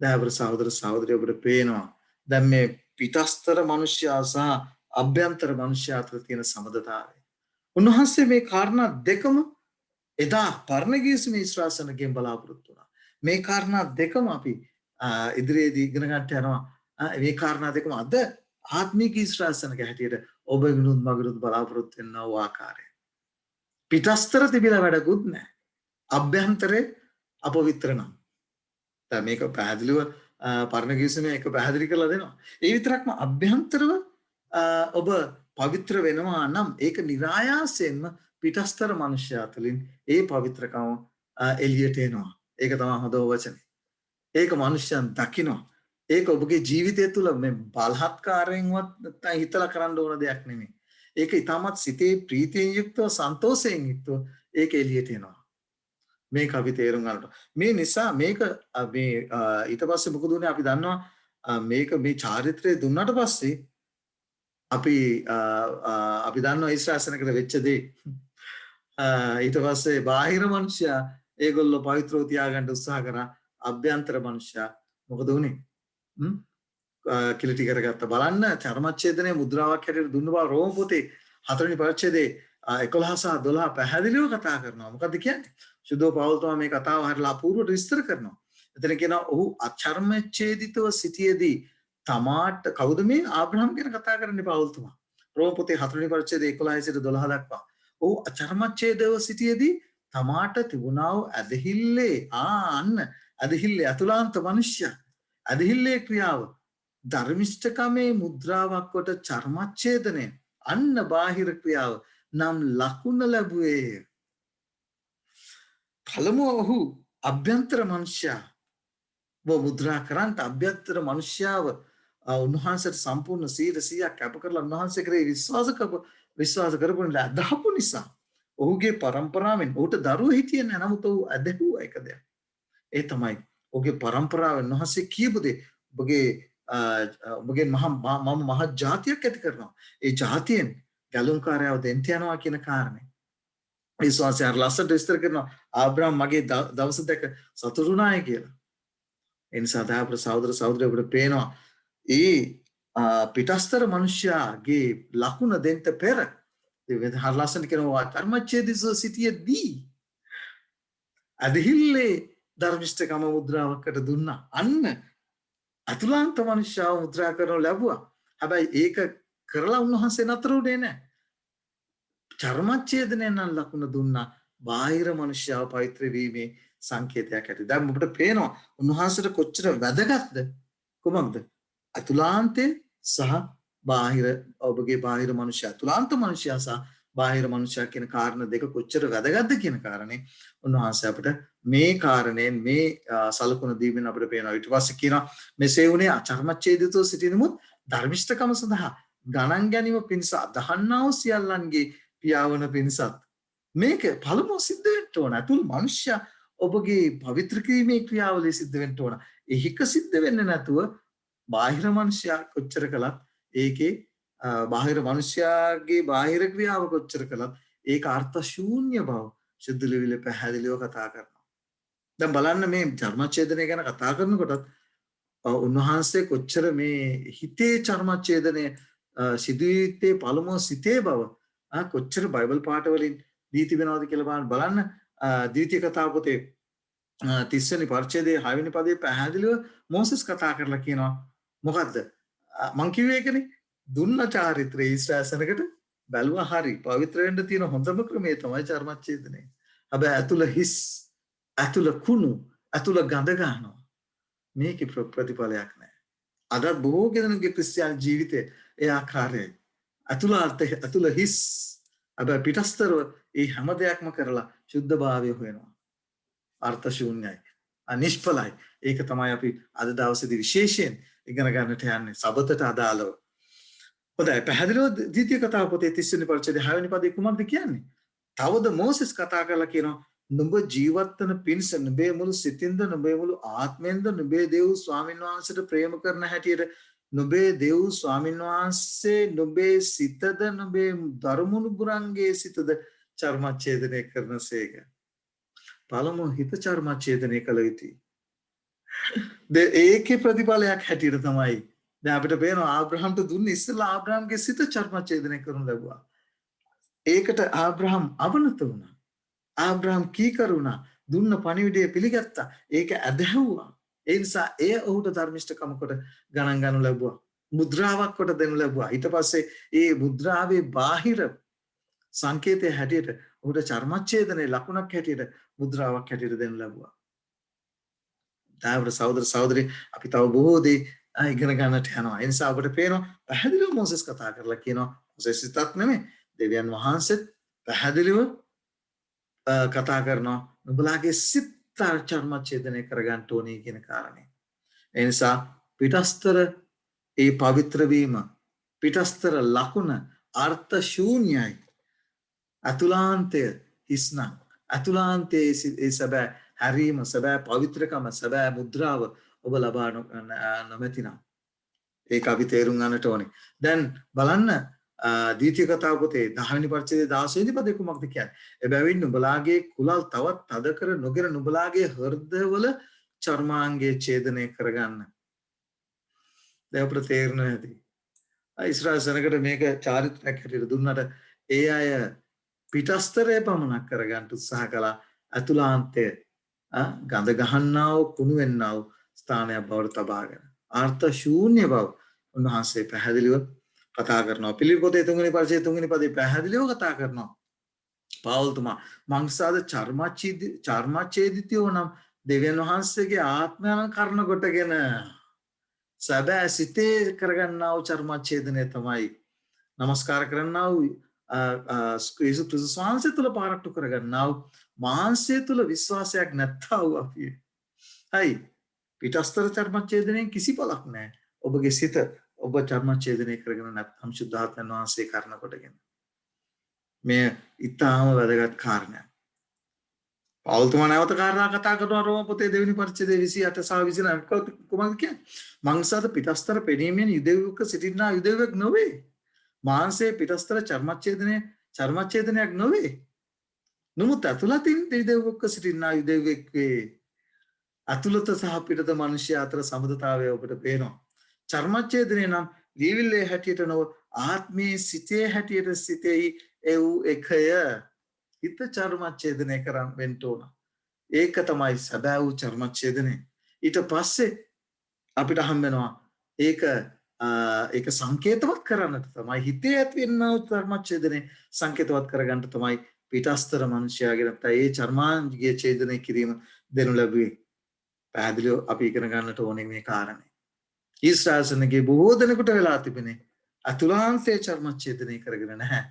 දැන් සහෝදර සහෝදරිය ඔබට පේනවා දැන් මේ පිටස්තර මනුෂ්‍යයා සහ අභ්‍යන්තර මනුෂ්‍යයා අතර තියෙන සමදතාවය. උන්වහන්සේ මේ කාරණා දෙකම එදා පරණගීසුමේ ඊශ්‍රාසනගෙන් බලාපොරොත්තු වුණා. මේ කාරණා දෙකම අපි ඉදිරියේදී ඉගෙන ගන්නට යනවා. මේ කාරණා දෙකම අද ආත්මික ඊශ්‍රාසනක හැටියට ඔබ විනුත් මගුරුත් බලාපොරොත්තු වෙන ආකාරය. පිටස්තර තිබිලා වැඩකුත් නැහැ. අභ්‍යන්තරේ අපවිත්‍ර නම්. දැන් මේක පැහැදිලිව පරණගීසුමේ එක පැහැදිලි කරලා දෙනවා. ඒ විතරක්ම අභ්‍යන්තරව ඔබ පවිත්‍ර වෙනවා නම් ඒක નિરાයාසයෙන්ම පිටස්තර මනුෂ්‍යයා තුළින් ඒ පවිත්‍රකම එළියට එනවා. ඒක තමයි හොඳ වචනේ. ඒක මනුෂ්‍යයන් දකිනවා. ඒක ඔබගේ ජීවිතය තුළ මේ බලහත්කාරයෙන්වත් නැත්නම් හිතලා කරන්න ඕන දෙයක් නෙමෙයි. ඒක ඊටමත් සිතේ ප්‍රීතියෙන් යුක්තව සන්තෝෂයෙන් යුක්තව ඒක එළියට එනවා. මේක අපි තේරුම් ගන්නට. මේ නිසා මේක මේ ඊට පස්සේ මොකද උනේ අපි දන්නවා මේක මේ චාරිත්‍රය දුන්නාට පස්සේ අපි දන්නවා ඊශ්‍රාසනකට වෙච්ච දේ. ඊට පස්සේ බාහිර මනුෂ්‍යයා ඒගොල්ලෝ පවිත්‍රව තියාගන්න උත්සාහ කරා. අභ්‍යන්තර මනුෂ්‍යයා මොකද උනේ? කිලිටි කරගත්ත. බලන්න චර්මච්ඡේදනයේ මුද්‍රාවක් හැටියට දුන්න බව රෝම පොතේ 4 වෙනි පරිච්ඡේදයේ 11 සහ 12 පැහැදිලිව කතා කරනවා. මොකද්ද කියන්නේ? සුදෝ පවුල් තමයි මේ කතාව හරියලා අපූර්වට විස්තර කරනවා. එතන කියනවා ඔහු අචර්මච්ඡේදිතව සිටියේදී තමාට කවුද මේ ආබ්‍රහම් ගැන කතා කරන්නේ පවුල් තුමා. රෝම පොතේ 4 වෙනි පරිච්ඡේදයේ 11 සිට 12 දක්වා. ඔහු අචර්මච්ඡේදව සිටියේදී තමාට තිබුණා වූ ඇදහිල්ලේ අන්න ඇදහිල්ලේ අතුලාන්ත මනුෂ්‍ය ඇදහිල්ලේ ක්‍රියාව ධර්මිෂ්ඨකමේ මුද්‍රාවක් කොට චර්මච්ඡේදනය අන්න බාහිර ක්‍රියාව නම් ලකුණ ලැබුවේ පළමුව ඔහු අභ්‍යන්තර මනුෂ්‍යයා මුද්‍රා කරන්ට අභ්‍යන්තර මනුෂ්‍යාව උන්වහන්සේට සම්පූර්ණ 100% කැප කරලා උන්වහන්සේ කරේ විශ්වාස කරපු නිසා අදහපු නිසා ඔහුගේ පරම්පරාවෙන් ඔහුට දරුවෝ හිටියේ නැහැ නමුත් ඔහු අදහුවා එක දෙයක් ඒ තමයි ඔහුගේ පරම්පරාවෙන් උන්වහන්සේ කියපු දේ ඔබගේ මහ ජාතියක් ඇති කරනවා ඒ ජාතියෙන් ගැලුම්කාරයව දෙන්න යනවා කියන කාරණේ විශ්වාසය අර ලස්සට විස්තර කරනවා ආබ්‍රහම් මගේ දවස දැක සතුටුුණාය කියලා ඒ නිසා දාපර සහෝදර සහෝදරියෝ අපිට පේනවා ඒ පිටස්තර මනුෂ්‍යයාගේ ලකුණ දෙන්න පෙර හර ලස්සන කියනවා කර්මච්ඡේදිස සිටියේදී අදහිල්ලේ ධර්මිෂ්ඨකම මුද්‍රාවකට දුන්නා අන්න අතුලාන්ත මනුෂ්‍යව මුද්‍රා කරනු ලැබුවා හැබැයි ඒක කරලා උන්වහන්සේ නතර උනේ නැහැ චර්මච්ඡේදනය නම් ලකුණ දුන්නා බාහිර මනුෂ්‍යව පවිත්‍ර වීමේ සංකේතයක් ඇති දැන් අපිට පේනවා උන්වහන්සේට කොච්චර වැදගත්ද කොහොමද අතුලාන්තේ සහ බාහිර ඔබගේ බාහිර මනුෂ්‍ය අතුලාන්ත මනුෂ්‍යයා සහ බාහිර මනුෂ්‍යයා කියන කාරණා දෙක කොච්චර වැදගත්ද කියන කාරණේ උන්වහන්සේ අපිට මේ කාරණයෙන් මේ සලකුණ දීමෙන් අපිට පේනවා ඊට පස්සේ කියනවා මෙසේ වුණේ අචර්මච්ඡේදිතෝ සිටිනමුත් ධර්මිෂ්ඨකම සඳහා ගණන් ගැනීම පිණිස අදහන්නා වූ සියල්ලන්ගේ පියාවන පිණිසත් මේක පළමුව සිද්ධ වෙන්න ඕන අතුල් මනුෂ්‍ය ඔබගේ පවිත්‍ර කිරීමේ ක්‍රියාවලිය සිද්ධ වෙන්න ඕන ඒක සිද්ධ වෙන්නේ නැතුව බාහිර මනුෂ්‍යයා කොච්චර කළත් ඒකේ බාහිර මනුෂ්‍යයාගේ බාහිර ක්‍රියාව කොච්චර කළත් ඒක අර්ථ ශූන්‍ය බව සුද්ධ ලිවිල පැහැදිලිව කතා කරනවා දැන් බලන්න මේ චර්මච්ඡේදනය ගැන කතා කරනකොටත් උන්වහන්සේ කොච්චර මේ හිතේ චර්මච්ඡේදනය සිදුවිතේ පළමුව සිතේ බව කොච්චර බයිබල් පාඨවලින් දී තිබෙනවද කියලා බලන්න ද්විතීය කතා පොතේ 30 වෙනි පරිච්ඡේදයේ 6 වෙනි පදයේ පැහැදිලිව මෝසස් කතා කරලා කියනවා මොකද්ද මං කිව්වේ ඒකනේ දුන්න චාරිත්‍රයේ ඊශ්‍රායසනකට බැලුවා හරි පවිත්‍ර වෙන්න තියෙන හොඳම ක්‍රමය තමයි චර්මච්ඡේදනය. හැබැයි ඇතුළ හිස් ඇතුළ කුණු ඇතුළ ගඳ ගන්නවා. මේකේ ප්‍රතිඵලයක් නැහැ. අද බොහෝ කෙනෙකුගේ ක්‍රිස්තියානි ජීවිතේ ඒ ආකාරයයි. ඇතුළ හිස් හැබැයි පිටස්තරව ඒ හැම දෙයක්ම කරලා සුද්ධභාවය හොයනවා. අර්ථ ශූන්‍යයි. අනිෂ්ඵලයි. ඒක තමයි අපි අද දවසේදී විශේෂයෙන් ඉගෙන ගන්නට යන්නේ සබතට අදාළව. හොඳයි පැහැදිලිව ද්විතීය කතාව පොතේ 30 වෙනි පරිච්ඡේදයේ 6 වෙනි පදේ කුමක්ද කියන්නේ? තවද මෝසස් කතා කරලා කියනවා නුඹ ජීවත් වෙන පිණිස නුඹේ මුළු සිතින්ද නුඹේ මුළු ආත්මෙන්ද නුඹේ දේව් ස්වාමීන් වහන්සේට ප්‍රේම කරන හැටියට නුඹේ දේව් ස්වාමීන් වහන්සේ නුඹේ සිතද නුඹේ ධර්මමුණුබුරන්ගේ සිතද චර්මච්ඡේදනය කරනසේක. පළමුව හිත චර්මච්ඡේදනය කළ යුතුයි. ඒකේ ප්‍රතිඵලයක් හැටියට තමයි දැන් අපිට පේනවා ආබ්‍රහම්ට දුන්නේ ඉස්සෙල්ලා ආබ්‍රහම්ගේ සිත චර්මච්ඡේදනය කරනු ලැබුවා. ඒකට ආබ්‍රහම් අවනත වුණා. ආබ්‍රහම් කීකරු වුණා. දුන්න පණිවිඩය පිළිගත්තා. ඒක ඇදහුවා. ඒ නිසා එය ඔහුට ධර්මිෂ්ඨකම කොට ගණන් ගන්නු ලැබුවා. මුද්‍රාවක් කොට දෙනු ලැබුවා. ඊට පස්සේ ඒ මුද්‍රාවේ බාහිර සංකේතය හැටියට ඔහුට චර්මච්ඡේදනයේ ලකුණක් හැටියට මුද්‍රාවක් හැටියට දෙනු ලැබුවා. දාවර සහෝදර සහෝදරි අපි තව බොහෝ දේ ඉගෙන ගන්නට යනවා. ඒ නිසා අපිට පේනවා පැහැදිලිව මොසස් කතා කරලා කියනවා මොසස් සිතක් නෙමෙයි දෙවියන් වහන්සේත් පැහැදිලිව කතා කරනවා නුඹලාගේ සිත චර්මච්ඡේදනය කරගන්න ඕනේ කියන කාරණේ. ඒ නිසා පිටස්තර ඒ පවිත්‍ර වීම පිටස්තර ලකුණ අර්ථ ශූන්‍යයි. අතුලාන්තය හිස්නම් අතුලාන්තයේ ඒ සැබෑ හැරීම සැබෑ පවිත්‍රකම සැබෑ මුද්‍රාව ඔබ ලබා නොමැතිනම් ඒක අපි තේරුම් ගන්නට ඕනේ. දැන් බලන්න ද්විතීය කතාව පොතේ 10 වෙනි පරිච්ඡේදයේ 16 වෙනි පදේ කුමක්ද කියන්නේ? එබැවින් නුඹලාගේ කුලල් තවත් තද කර නොගෙන නුඹලාගේ හෘදවල චර්මාංගයේ ඡේදනය කරගන්න. දැන් අපිට තේරෙනවා ඇති. ඊශ්‍රායල් සෙනගට මේක චාරිත්‍රාක් හැටියට දුන්නට ඒ අය පිටස්තරය පමණක් කරගන්න උත්සාහ කළා. අතුලාන්තය ගඳ ගහන්නා වූ කුණු වෙන්නා වූ ස්ථානයක් බවට තබාගෙන අර්ථ ශූන්‍ය බව උන්වහන්සේ පැහැදිලිව කතා කරනවා. පිළිපොතේ 3 වෙනි පරිච්ඡේදයේ 3 වෙනි පදේ පැහැදිලිව කතා කරනවා. පාවුල්තුමා මංසාද චර්මච්ඡේදිතයෝ නම් දෙවියන් වහන්සේගේ ආත්මයන් කරන කොටගෙන සැබෑ සිතේ කරගන්නා වූ චර්මච්ඡේදනය තමයි නමස්කාර කරන්නා වූ යේසුස් ක්‍රිස්තුස් වහන්සේ තුල පාරට්ටු කරගන්නා වූ මාංශය තුල විශ්වාසයක් නැත්තා වූ අපි. හයි පිටස්තර චර්මච්ඡේදනයෙන් කිසි පළක් නැහැ. ඔබගේ සිත ඔබ චර්මච්ඡේදනය කරගෙන නැත්නම් සුද්ධාත්මයන් වහන්සේ කරන කොටගෙන. මේ ඊටාම වැදගත් කාරණයක්. පාවුල්තුමා නැවත කාරණා කතා කරනවා රෝම පොතේ දෙවෙනි පරිච්ඡේදයේ 28 සහ 29 කොහොමද කියන්නේ? මංසාද පිටස්තර පෙනීමෙන් යුදෙව්වෙක් සිටිනා යුදෙව්වෙක් නොවේ. මාංශයේ පිටස්තර චර්මච්ඡේදනයක් නොවේ. නමුත් අතුලතින් යුදෙව්වෙක් සිටිනා යුදෙව්වෙක් වේ. අතුලත සහ පිටත මිනිස්ය අතර සම්බන්ධතාවය ඔබට පේනවා. චර්මච්ඡේදනය නම් ලියවිල්ලේ හැටියට නොව ආත්මයේ සිතේ හැටියට සිතෙහි එව් එකය. හිත චර්මච්ඡේදනය කරන් වෙන්න ඕන. ඒක තමයි සැබෑ වූ චර්මච්ඡේදනය. ඊට පස්සේ අපිට හම් වෙනවා ඒක සංකේතවත් කරන්නට තමයි හිතේ ඇති වෙනා වූ චර්මච්ඡේදනය සංකේතවත් කරගන්න තමයි පිටස්තර මනුෂ්‍යයාගේ නැත්නම් ඒ චර්මාංගීය ඡේදනය කිරීම දෙනු ලැබුවේ. පැහැදිලිව අපි ඉගෙන ගන්නට ඕනේ මේ කාරණේ. ඊශ්‍රායලසනගේ බොහෝ දෙනෙකුට වෙලා තිබෙනේ අතුලාන්තයේ චර්මච්ඡේදනය කරගෙන නැහැ.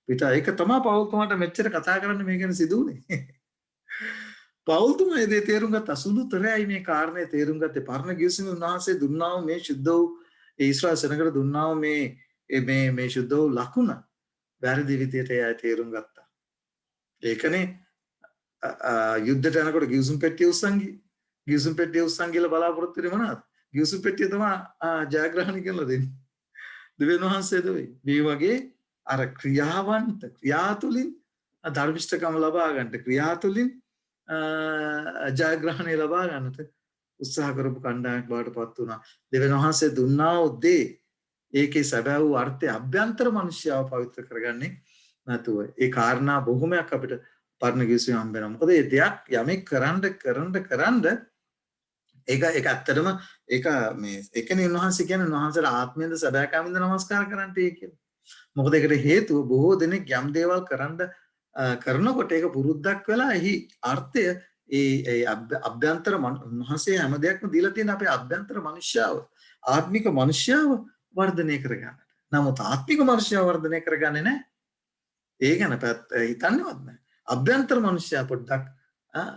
පිට ඒක තමයි පෞල්තුමාට මෙච්චර කතා කරන්න මේ ගැන සිදු වුනේ. පෞල්තුමා ඒ තේරුම් ගත්ත අසුළුතරයයි මේ කාරණේ තේරුම් ගත්තේ පරණ ගිවිසුමේ උන්වහන්සේ දුන්නා වූ මේ ශුද්ධ වූ ඊශ්‍රායල සෙනඟට දුන්නා වූ මේ ශුද්ධ වූ ලකුණ වැරදි විදියට එයා තේරුම් ගත්තා. ඒකනේ යුද්ධයට යනකොට ගිවිසුම් පෙට්ටිය උස්සන් කියලා බලාපොරොත්තු වෙන්නේ මොනවද? ගිවිසුම් පෙට්ටිය තමයි ජයග්‍රහණය කරලා දෙන්නේ. දෙවියන් වහන්සේ දෙවි. මේ වගේ අර ක්‍රියා තුළින් ධර්මිෂ්ඨකම ලබා ගන්නට ක්‍රියා තුළින් ජයග්‍රහණය ලබා ගන්නට උත්සාහ කරපු කණ්ඩායමක් බවට පත් වුණා. දෙවියන් වහන්සේ දුන්නා වූ දේ ඒකේ සැබෑ වූ අර්ථය අභ්‍යන්තර මනුෂ්‍යව පවිත්‍ර කරගන්නේ නැතුව ඒ කාරණා බොහොමයක් අපිට පරණ ගිවිසුමෙන් හම්බ වෙනවා. මොකද මේ දෙයක් යමෙක් කරන්න ඒක ඇත්තටම ඒක මේ එකනේ උන්වහන්සේ කියන්නේ උන්වහන්සේට ආත්මයෙන්ද සැබෑකමින්ද නමස්කාර කරන්නට කියලා. මොකද ඒකට හේතුව බොහෝ දෙනෙක් යම් දේවල් කරනකොට ඒක පුරුද්දක් වෙලා එහි අර්ථය ඒ අභ්‍යන්තර උන්වහන්සේ හැම දෙයක්ම දීලා තියෙන අපේ අභ්‍යන්තර මනුෂ්‍යව ආත්මික මනුෂ්‍යව වර්ධනය කරගන්නට. නමුත් ආත්මික මනුෂ්‍යව වර්ධනය කරගන්නේ නැහැ. ඒ ගැන හිතන්නේවත් නැහැ. අභ්‍යන්තර මනුෂ්‍යයා පොඩ්ඩක්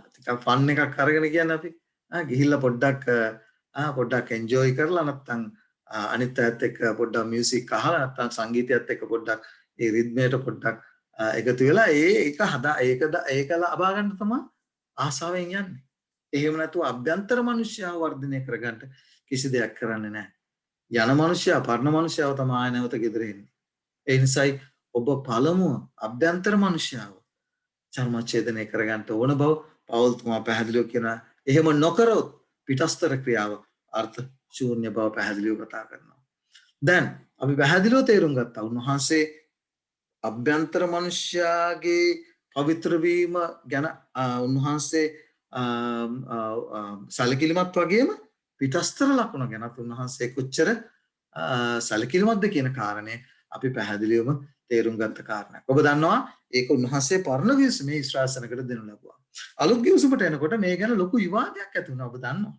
ටිකක් ෆන් එකක් අරගෙන කියන්නේ අපි ගිහිල්ලා පොඩ්ඩක් එන්ජොයි කරලා නැත්තම් අනිත් අයත් එක්ක පොඩ්ඩක් මියුසික් අහලා නැත්තම් සංගීතයත් එක්ක පොඩ්ඩක් ඒ රිද්මයට පොඩ්ඩක් එකතු වෙලා ඒක ලබා ගන්න තමයි ආසාවෙන් යන්නේ. එහෙම නැතුව අභ්‍යන්තර මනුෂ්‍යව වර්ධනය කරගන්න කිසි දෙයක් කරන්නේ නැහැ. යන මනුෂ්‍යයා පරණ මනුෂ්‍යව තමයි ආය නැවත ගෙදර එන්නේ. ඒ නිසායි ඔබ පළමුව අභ්‍යන්තර මනුෂ්‍යව චර්මච්ඡේදනය කරගන්න ඕන බව පෞල්තුමා පැහැදිලිව කියනවා. එහෙම නොකරොත් පිටස්තර ක්‍රියාව අර්ථ ශූන්‍ය බව පැහැදිලිව කතා කරනවා. දැන් අපි පැහැදිලිව තේරුම් ගත්තා උන්වහන්සේ අභ්‍යන්තර මනුෂ්‍යයාගේ පවිත්‍ර වීම ගැන උන්වහන්සේ සැලකිලිමත් වගේම පිටස්තර ලකුණ ගැනත් උන්වහන්සේ කොච්චර සැලකිලිමත්ද කියන කාරණය අපි පැහැදිලිවම තේරුම් ගත්ත කාරණයක්. ඔබ දන්නවා ඒක උන්වහන්සේ පරණ ගිවිසුමේ ඊශ්‍රායල සෙනඟට දෙනු ලැබුවා. අලුත් ගිවිසුමට එනකොට මේ ගැන ලොකු විවාදයක් ඇති වුණා ඔබ දන්නවා.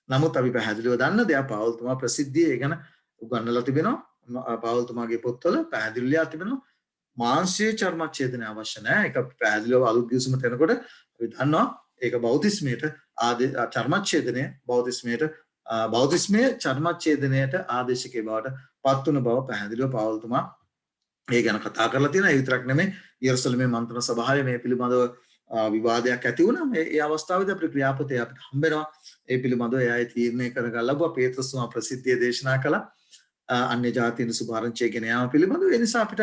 නමුත් අපි පැහැදිලිව දන්න දෙයක් පෞල්තුමා ප්‍රසිද්ධියේ ගැන උගන්වලා තිබෙනවා. පෞල්තුමාගේ පොත්වල පැහැදිලිව තිබෙනවා. මාංශයේ චර්මච්ඡේදනය අවශ්‍ය නැහැ. ඒක පැහැදිලිව අලුත් ගිවිසුමට එනකොට අපි දන්නවා ඒක බෞද්ධිස්මයට චර්මච්ඡේදනය බෞද්ධිස්මයේ චර්මච්ඡේදනයට ආදේශකේ බවට පත් වුණ බව පැහැදිලිව පෞල්තුමා ඒ ගැන කතා කරලා තියෙනවා. ඒ විතරක් නෙමෙයි යෙරුසලමේ මන්ත්‍රණ සභාවේ මේ පිළිබඳව විවාදයක් ඇති වුණා. මේ අවස්ථාවේදී අපේ ක්‍රියාපතේ අපිට හම්බ වෙනවා. ඒ පිළිබඳව එයායි තීරණය කරගන්න ලැබුවා. පේතෘස් තුමා ප්‍රසිද්ධිය දේශනා කළා. අන්‍ය ජාතීන් සුභාරංචිය ගෙන යාම පිළිබඳව. ඒ නිසා අපිට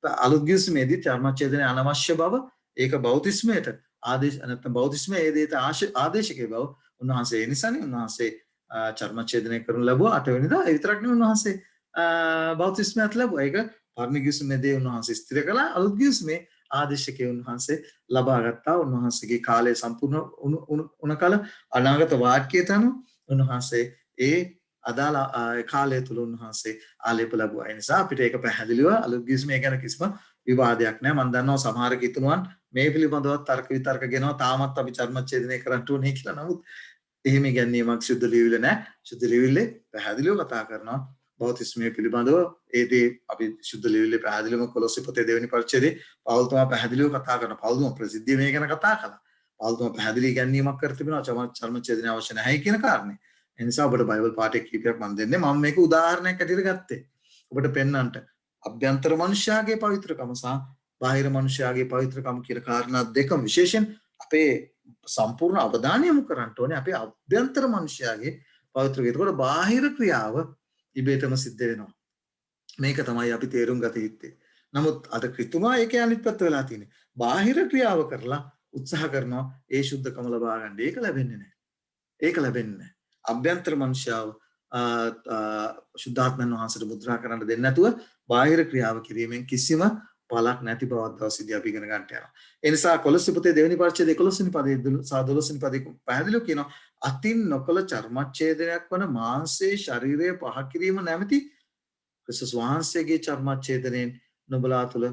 අලුත් ගිවිසුමේදී චර්මච්ඡේදනය අනවශ්‍ය බව ඒක බෞද්ධිස්මයට ආදේශ නැත්නම් බෞද්ධිස්මයේ ඒ දේට ආදේශකේ බව උන්වහන්සේ ඒ නිසානේ උන්වහන්සේ චර්මච්ඡේදනය කරනු ලැබුවා 8 වෙනිදා. ඒ විතරක් නෙවෙයි උන්වහන්සේ බෞද්ධිස්මයට ලැබුවා. ඒක පරණ ගිවිසුමේදී උන්වහන්සේ ස්ථිර කළා. අලුත් ගිවිසුමේ ආදේශකේ උන්වහන්සේ ලබා ගත්තා. උන්වහන්සේගේ කාලය සම්පූර්ණ වුණ කල අනාගත වාක්‍යයට අනුව උන්වහන්සේ ඒ අදාළ කාලය තුල උන්වහන්සේ ආලේප ලැබුවා. ඒ නිසා අපිට ඒක පැහැදිලිව අලුත් ගිවිසුමේ ගැන කිසිම විවාදයක් නෑ. මම දන්නවා සමහර කිතුණුවන් මේ පිළිබඳව තර්ක විතර්ක ගෙනවා තාමත් අපි චර්මච්ඡේදනය කරන්න ඕනේ කියලා. නමුත් එහෙම ඉගැන්වීමක් සුද්ධ ලියවිල්ල නෑ. සුද්ධ ලියවිල්ලේ පැහැදිලිව කතා කරනවා බෞද්ධිස්මය පිළිබඳව. ඒ දේ අපි සුද්ධ ලියවිල්ලේ පැහැදිලිවම කොලොස්සේ පොතේ දෙවෙනි පරිච්ඡේදයේ පෞල්තුමා පැහැදිලිව කතා කරනවා. පෞල්තුමා ප්‍රසිද්ධිය මේ ගැන කතා කළා. පෞල්තුමා පැහැදිලි ඉගැන්වීමක් කර තිබෙනවා චර්මච්ඡේදනය අවශ්‍ය නැහැ කියන කාරණේ. ඒ නිසා ඔබට බයිබල් පාඩේ කීපයක් මම දෙන්නේ. මම මේක උදාහරණයක් ඇටියට ගත්තේ. ඔබට පෙන්වන්නට අභ්‍යන්තර මනුෂ්‍යයාගේ පවිත්‍රකම සහ බාහිර මනුෂ්‍යයාගේ පවිත්‍රකම කියන කාරණා දෙකම විශේෂයෙන් අපේ සම්පූර්ණ අවධානය යොමු කරන්න ඕනේ අපේ අභ්‍යන්තර මනුෂ්‍යයාගේ පවිත්‍රකම. ඒකෝට බාහිර ක්‍රියාව ඉබේටම සිද්ධ වෙනවා. මේක තමයි අපි තේරුම් ගත යුත්තේ. නමුත් අද ක්‍රිස්තුමා ඒකේ අනිත් පැත්ත වෙලා තියෙන්නේ. බාහිර ක්‍රියාව කරලා උත්සාහ කරනවා ඒ සුද්ධකම ලබා ගන්න. ඒක ලැබෙන්නේ නැහැ. ඒක ලැබෙන්නේ නැහැ. අභ්‍යන්තර මනුෂ්‍යව ශුද්ධාත්මයන් වහන්සේට මුද්‍රා කරන්න දෙන්නේ නැතුව බාහිර ක්‍රියාව කිරීමෙන් කිසිම පළක් නැති බවක් දවසේදී අපි ඉගෙන ගන්නට යනවා. ඒ නිසා කොලොස්සේ පොතේ දෙවෙනි පරිච්ඡේදයේ 11 වෙනි පදයේ සහ 12 වෙනි පදයේ පැහැදිලිව කියනවා අතින් නොකල චර්මච්ඡේදනයක් වන මාංශයේ ශරීරය පහ කිරීම නැමැති ක්‍රිස්තුස් වහන්සේගේ චර්මච්ඡේදනයෙන් නුඹලා තුල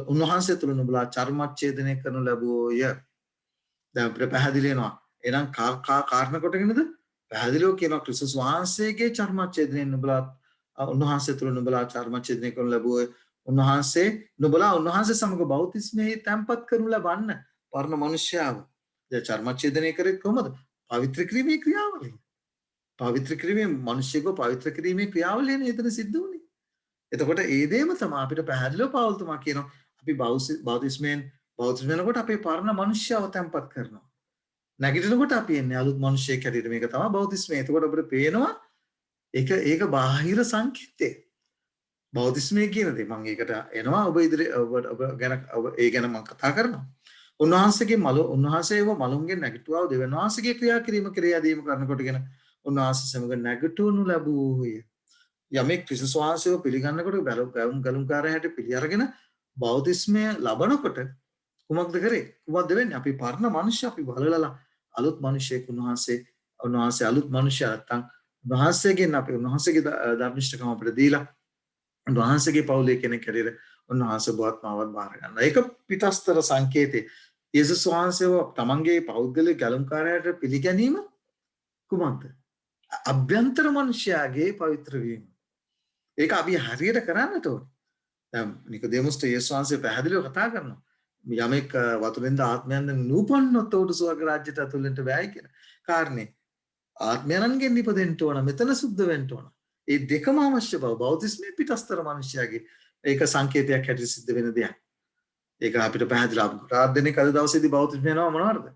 උන්වහන්සේ තුල නුඹලා චර්මච්ඡේදනය කරනු ලැබුවෝය. දැන් අපිට පැහැදිලි වෙනවා. එහෙනම් කාරණා කොටගෙනද පැහැදිලිව කියනවා ක්‍රිස්තුස් වහන්සේගේ චර්මච්ඡේදනයෙන් නුඹලා උන්වහන්සේ තුල නුඹලා චර්මච්ඡේදනය කරනු ලැබුවෝය. උන්වහන්සේ සමග බෞතිස්මයේ තැන්පත් කරනු ලබන්න පරණ මනුෂ්‍යයාව. දැන් චර්මච්ඡේදනය කරේ කොහොමද? පවිත්‍ර කිරීමේ ක්‍රියාවලිය. පවිත්‍ර කිරීමේ මිනිස්සුකව පවිත්‍ර කිරීමේ ක්‍රියාවලියනේ එතන සිද්ධ වුනේ. එතකොට ඒ දේම තමයි අපිට පැහැදිලිව පෞල්තුමා කියනවා අපි බෞතිස්මයෙන් කොට අපේ පරණ මනුෂ්‍යව තැන්පත් කරනවා. නැගිටිනකොට අපි එන්නේ අලුත් මිනිහෙක් හැටියට. මේක තමයි බෞතිස්මය. එතකොට අපිට පේනවා ඒක බාහිර සංකේතය. බෞතිස්මය කියන දේ මම ඒකට එනවා ඔබ ඉදිරිය ඔබ ගැන ඒ ගැන මම කතා කරනවා. උන්වහන්සේව මලුන්ගෙන් නැගිටුවා දෙවියන් වහන්සේගේ ක්‍රියා කිරීම ක්‍රියාදීම කරනකොටගෙන උන්වහන්සේ සමග නැගිටුණු ලැබුවෝය. යමෙක් ක්‍රිස්තුස් වහන්සේව පිළිගන්නකොට ගලුම්කාරය හැට පිළි අරගෙන බෞතිස්මය ලබනකොට කුමක්ද කරේ? කුමක්ද වෙන්නේ? අපි පරණ මිනිස්සු අපි බලලලා අලුත් මිනිහෙක් උන්වහන්සේ අලුත් මිනිහයා නැත්තම් උන්වහන්සේගෙන් අපි උන්වහන්සේගේ ධර්මිෂ්ඨකම අපිට දීලා උන්වහන්සේගේ පවුලේ කෙනෙක් හැටියට උන්වහන්සේ බවත්මාවත් බාර ගන්නවා. ඒක පිටස්තර සංකේතේ. යේසුස් වහන්සේව තමන්ගේ පෞද්ගලික ගැලුම්කාරයට පිළිගැනීම කුමක්ද? අභ්‍යන්තර මනුෂ්‍යයාගේ පවිත්‍ර වීම. ඒක අපි හරියට කරන්නට ඕනේ. දැන් නිකොදෙමුස්ට යේසුස් වහන්සේ පැහැදිලිව කතා කරනවා. යමෙක් වතුරෙන්ද ආත්මයෙන්ද නූපන්නොත් උට ස්වර්ග රාජ්‍යයට ඇතුල් වෙන්න බෑයි කියන කාරණේ. ආත්මයන්ගෙන් නිපදෙන්න ඕන, මෙතන සුද්ධ වෙන්න ඕන. ඒ දෙකම අවශ්‍ය බව බෞතිස්මයේ පිටස්තර මනුෂ්‍යයාගේ ඒක සංකේතයක් හැටියට සිද්ධ වෙන දෙයක්. ඒක අපිට පැහැදිලිව අපට දෙන්නේ කද දවසේදී බෞතිස්ම වෙනවා මොනවද?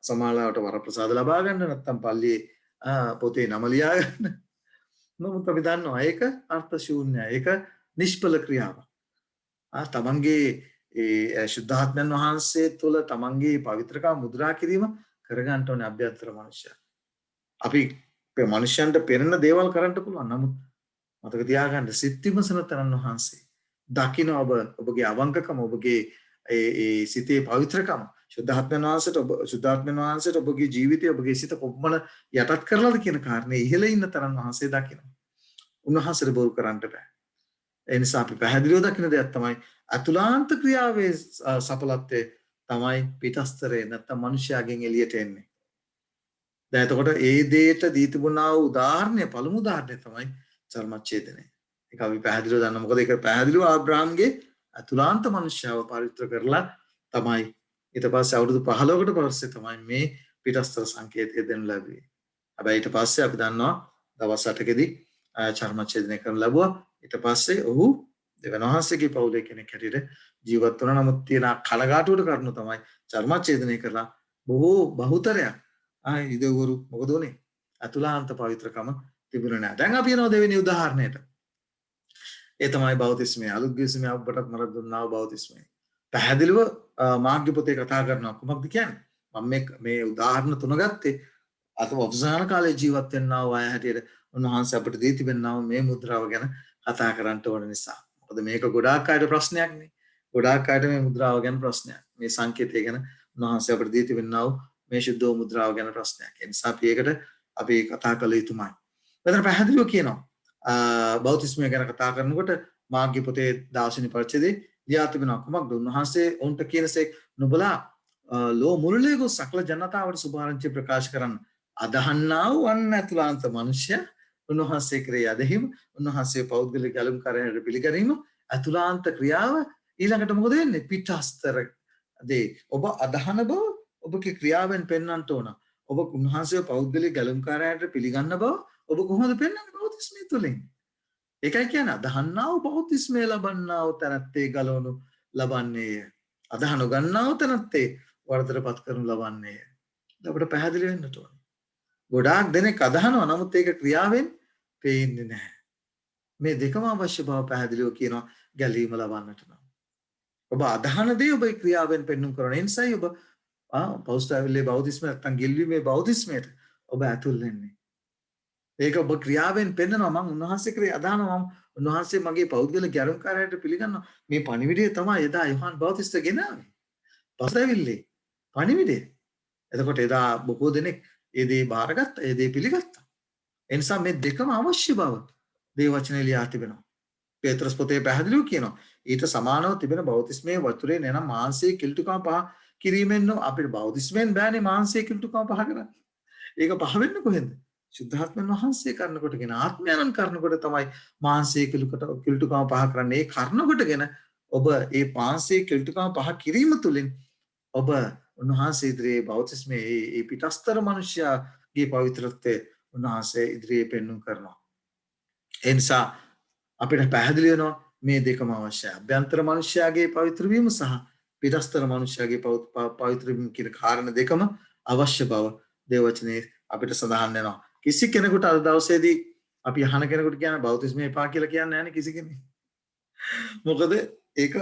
සමාලාවට වරප්‍රසාද ලබා ගන්න නැත්නම් පල්ලියේ පොතේ නම ලියා ගන්න. නමුත් අපි දන්නවා ඒක අර්ථ ශූන්‍යයි. ඒක නිෂ්ඵල ක්‍රියාවක්. තමන්ගේ ඒ ශුද්ධාත්මයන් වහන්සේ තුළ තමන්ගේ පවිත්‍රකම මුද්‍රා කිරීම කරගන්න ඕනේ අභ්‍යන්තර මනුෂ්‍යයා. අපි මනුෂ්‍යයන්ට පෙනෙන දේවල් කරන්න පුළුවන්. නමුත් මතක තියාගන්න සිත් විමසන තරන් වහන්සේ දකින්න ඔබගේ අවංකකම ඔබගේ ඒ සිතේ පවිත්‍රකම ශුද්ධාත්මයන් වහන්සේට ඔබගේ ජීවිතය ඔබගේ සිත කොපමණ යටත් කරලාද කියන කාරණේ ඉහළ ඉන්න තරන් වහන්සේ දකින්න. උන්වහන්සේට බොරු කරන්න බෑ. ඒ නිසා අපි පැහැදිලිව දකින්න දෙයක් තමයි අතුලාන්ත ක්‍රියාවේ සඵලත්වයේ තමයි පිටස්තරේ නැත්තම් මනුෂ්‍යයාගෙන් එළියට එන්නේ. දැන් එතකොට ඒ දෙයට දී තිබුණා වූ උදාහරණය පළමු උදාහරණය තමයි චර්මච්ඡේදනය. ඒක අපි පැහැදිලිව දන්නවා. මොකද ඒක පැහැදිලිව ආබ්‍රාහම්ගේ අතුලාන්ත මනුෂ්‍යව පරිත්‍ර කරලා තමයි ඊට පස්සේ අවුරුදු 15කට පස්සේ තමයි මේ පිටස්තර සංකේතය දෙන්න ලැබුවේ. හැබැයි ඊට පස්සේ අපි දන්නවා දවස් 8කදී චර්මච්ඡේදනය කරන්න ලැබුවා. ඊට පස්සේ ඔහු දෙවියන් වහන්සේගේ පවුලේ කෙනෙක් හැටියට ජීවත් වුණා. නමුත් තියෙන කලගාටුවට කරුණු තමයි චර්මච්ඡේදනය කරලා බොහෝ බහුතරයක් ඉදවරු මොකද උනේ? අතුලාන්ත පවිත්‍රකම තිබුණේ නැහැ. දැන් අපි යනවා දෙවෙනි උදාහරණයට. ඒ තමයි බෞතිස්මය. අලුත් ගිවිසුමේ ඔබටත් මරක් දුන්නා වූ බෞතිස්මය. පැහැදිලිව මාර්ග පොතේ කතා කරනවා කොහොමද කියන්නේ? මම මේ උදාහරණ තුන ගත්තේ අත අවසාන කාලේ ජීවත් වෙන්නා වූ අය හැටියට උන්වහන්සේ අපිට දී තිබෙනා මේ මුද්‍රාව ගැන කතා කරන්න ඕන නිසා. මොකද මේක ගොඩාක් අයට ප්‍රශ්නයක් නේ. ගොඩාක් අයට මේ මුද්‍රාව ගැන ප්‍රශ්නයක්. මේ සංකේතය ගැන උන්වහන්සේ අපිට දී තිබෙනා වූ මේ ශුද්ධ මුද්‍රාව ගැන ප්‍රශ්නයක්. ඒ නිසා අපි කතා කළ යුතුමයි. මෙතන පැහැදිලිව කියනවා බෞතිස්මය ගැන කතා කරනකොට මාර්ගය පොතේ 16 වෙනි පරිච්ඡේදයේ ලියා තිබෙනවා කුමක්ද උන්වහන්සේ උන්ට කියනසේ නුඹලා ලෝ මුළුල්ලේ ගොස් සකල ජනතාවට සුභාරංචි ප්‍රකාශ කරන්න අදහන්නා වූ අන් ඇතුළාන්ත මනුෂ්‍ය උන්වහන්සේ කරේ අදහිම උන්වහන්සේ පෞද්ගලික ගැලුම් කරන්නට පිළිගැනීම ඇතුළාන්ත ක්‍රියාව ඊළඟට මොකද වෙන්නේ පිටස්තර දේ ඔබ අදහන බව ඔබගේ ක්‍රියාවෙන් පෙන්වන්නට ඕන ඔබ උන්වහන්සේ පෞද්ගලික ගැලුම්කාරයාට පිළිගන්න බව ඔබ කොහොමද පෙන්වන්නේ බෞද්ධිස්මය තුළින් ඒකයි කියන්නේ අදහන්නා වූ බෞද්ධිස්මය ලබන්නා වූ තැනැත්තේ ගලවනු ලබන්නේය අදහනු ගන්නා වූ තැනැත්තේ වරදටපත් කරනු ලබන්නේය අපිට පැහැදිලි වෙන්නට ඕන ගොඩාක් දෙනෙක් අදහනවා නමුත් ඒක ක්‍රියාවෙන් පේන්නේ නැහැ මේ දෙකම අවශ්‍ය බව පැහැදිලිව කියනවා ගැලීම ලබන්නට නම් ඔබ අදහන දේ ඔබ ක්‍රියාවෙන් පෙන්වන්න කරන නිසායි ඔබ පෞස්තවිල්ලේ බෞද්ධිස්මය නැත්නම් ගිල්වීමේ බෞද්ධිස්මයට ඔබ ඇතුල් වෙන්නේ ඒක ඔබ ක්‍රියාවෙන් පෙන්නනවා මම උන්වහන්සේ ක්‍රියා අදහනවා මම උන්වහන්සේ මගේ පෞද්ගලික ගැලුම්කාරයාට පිළිගන්නවා මේ පණිවිඩය තමයි එදා යොහන් බෞතිස්ත ගෙනාවේ පෞස්තවිල්ලේ පණිවිඩය එතකොට එදා බොහෝ දෙනෙක් ඒ දේ බාරගත්තා ඒ දේ පිළිගත්තා ඒ නිසා මේ දෙකම අවශ්‍ය බව දේ වචනේ ලියා තිබෙනවා පේත්‍රස් පොතේ පැහැදිලිව කියනවා ඊට සමානව තිබෙන බෞතිස්මයේ වතුරේ නේනම් මාංශයේ කිලුටුකම පහ කිරීමෙන් අපිට බෞතිස්මෙන් බෑනේ මාංශයේ කිලුටුකම පහ කරන්න ඒක පහ වෙන්නේ කොහෙන්ද සුද්ධාත්මයන් වහන්සේ කරනකොටගෙන ආත්මයන්න් කරනකොට තමයි මාංශයේ කිලුටුකම පහ කරන්නේ ඒ කරනකොටගෙන ඔබ ඒ මාංශයේ කිලුටුකම පහ කිරීම තුළින් ඔබ උන්වහන්සේ ඉදිරියේ බෞතිස්මයේ ඒ පිටස්තර මනුෂ්‍යයාගේ පවිත්‍රත්වය උන්වහන්සේ ඉදිරියේ පෙන්වු කරනවා ඒ නිසා අපිට පැහැදිලි වෙනවා මේ දෙකම අවශ්‍යයි අභ්‍යන්තර මනුෂ්‍යයාගේ පවිත්‍ර වීම සහ පිටස්තර මනුෂ්‍යයාගේ පවිත්‍ර වීම කියන කාරණා දෙකම අවශ්‍ය බව දේවචනේ අපිට සඳහන් වෙනවා කිසි කෙනෙකුට අද දවසේදී අපි අහන කෙනෙකුට කියන බෞතිස්මය එපා කියලා කියන්නේ නැහැ නේ කිසි කෙනෙක්. මොකද ඒක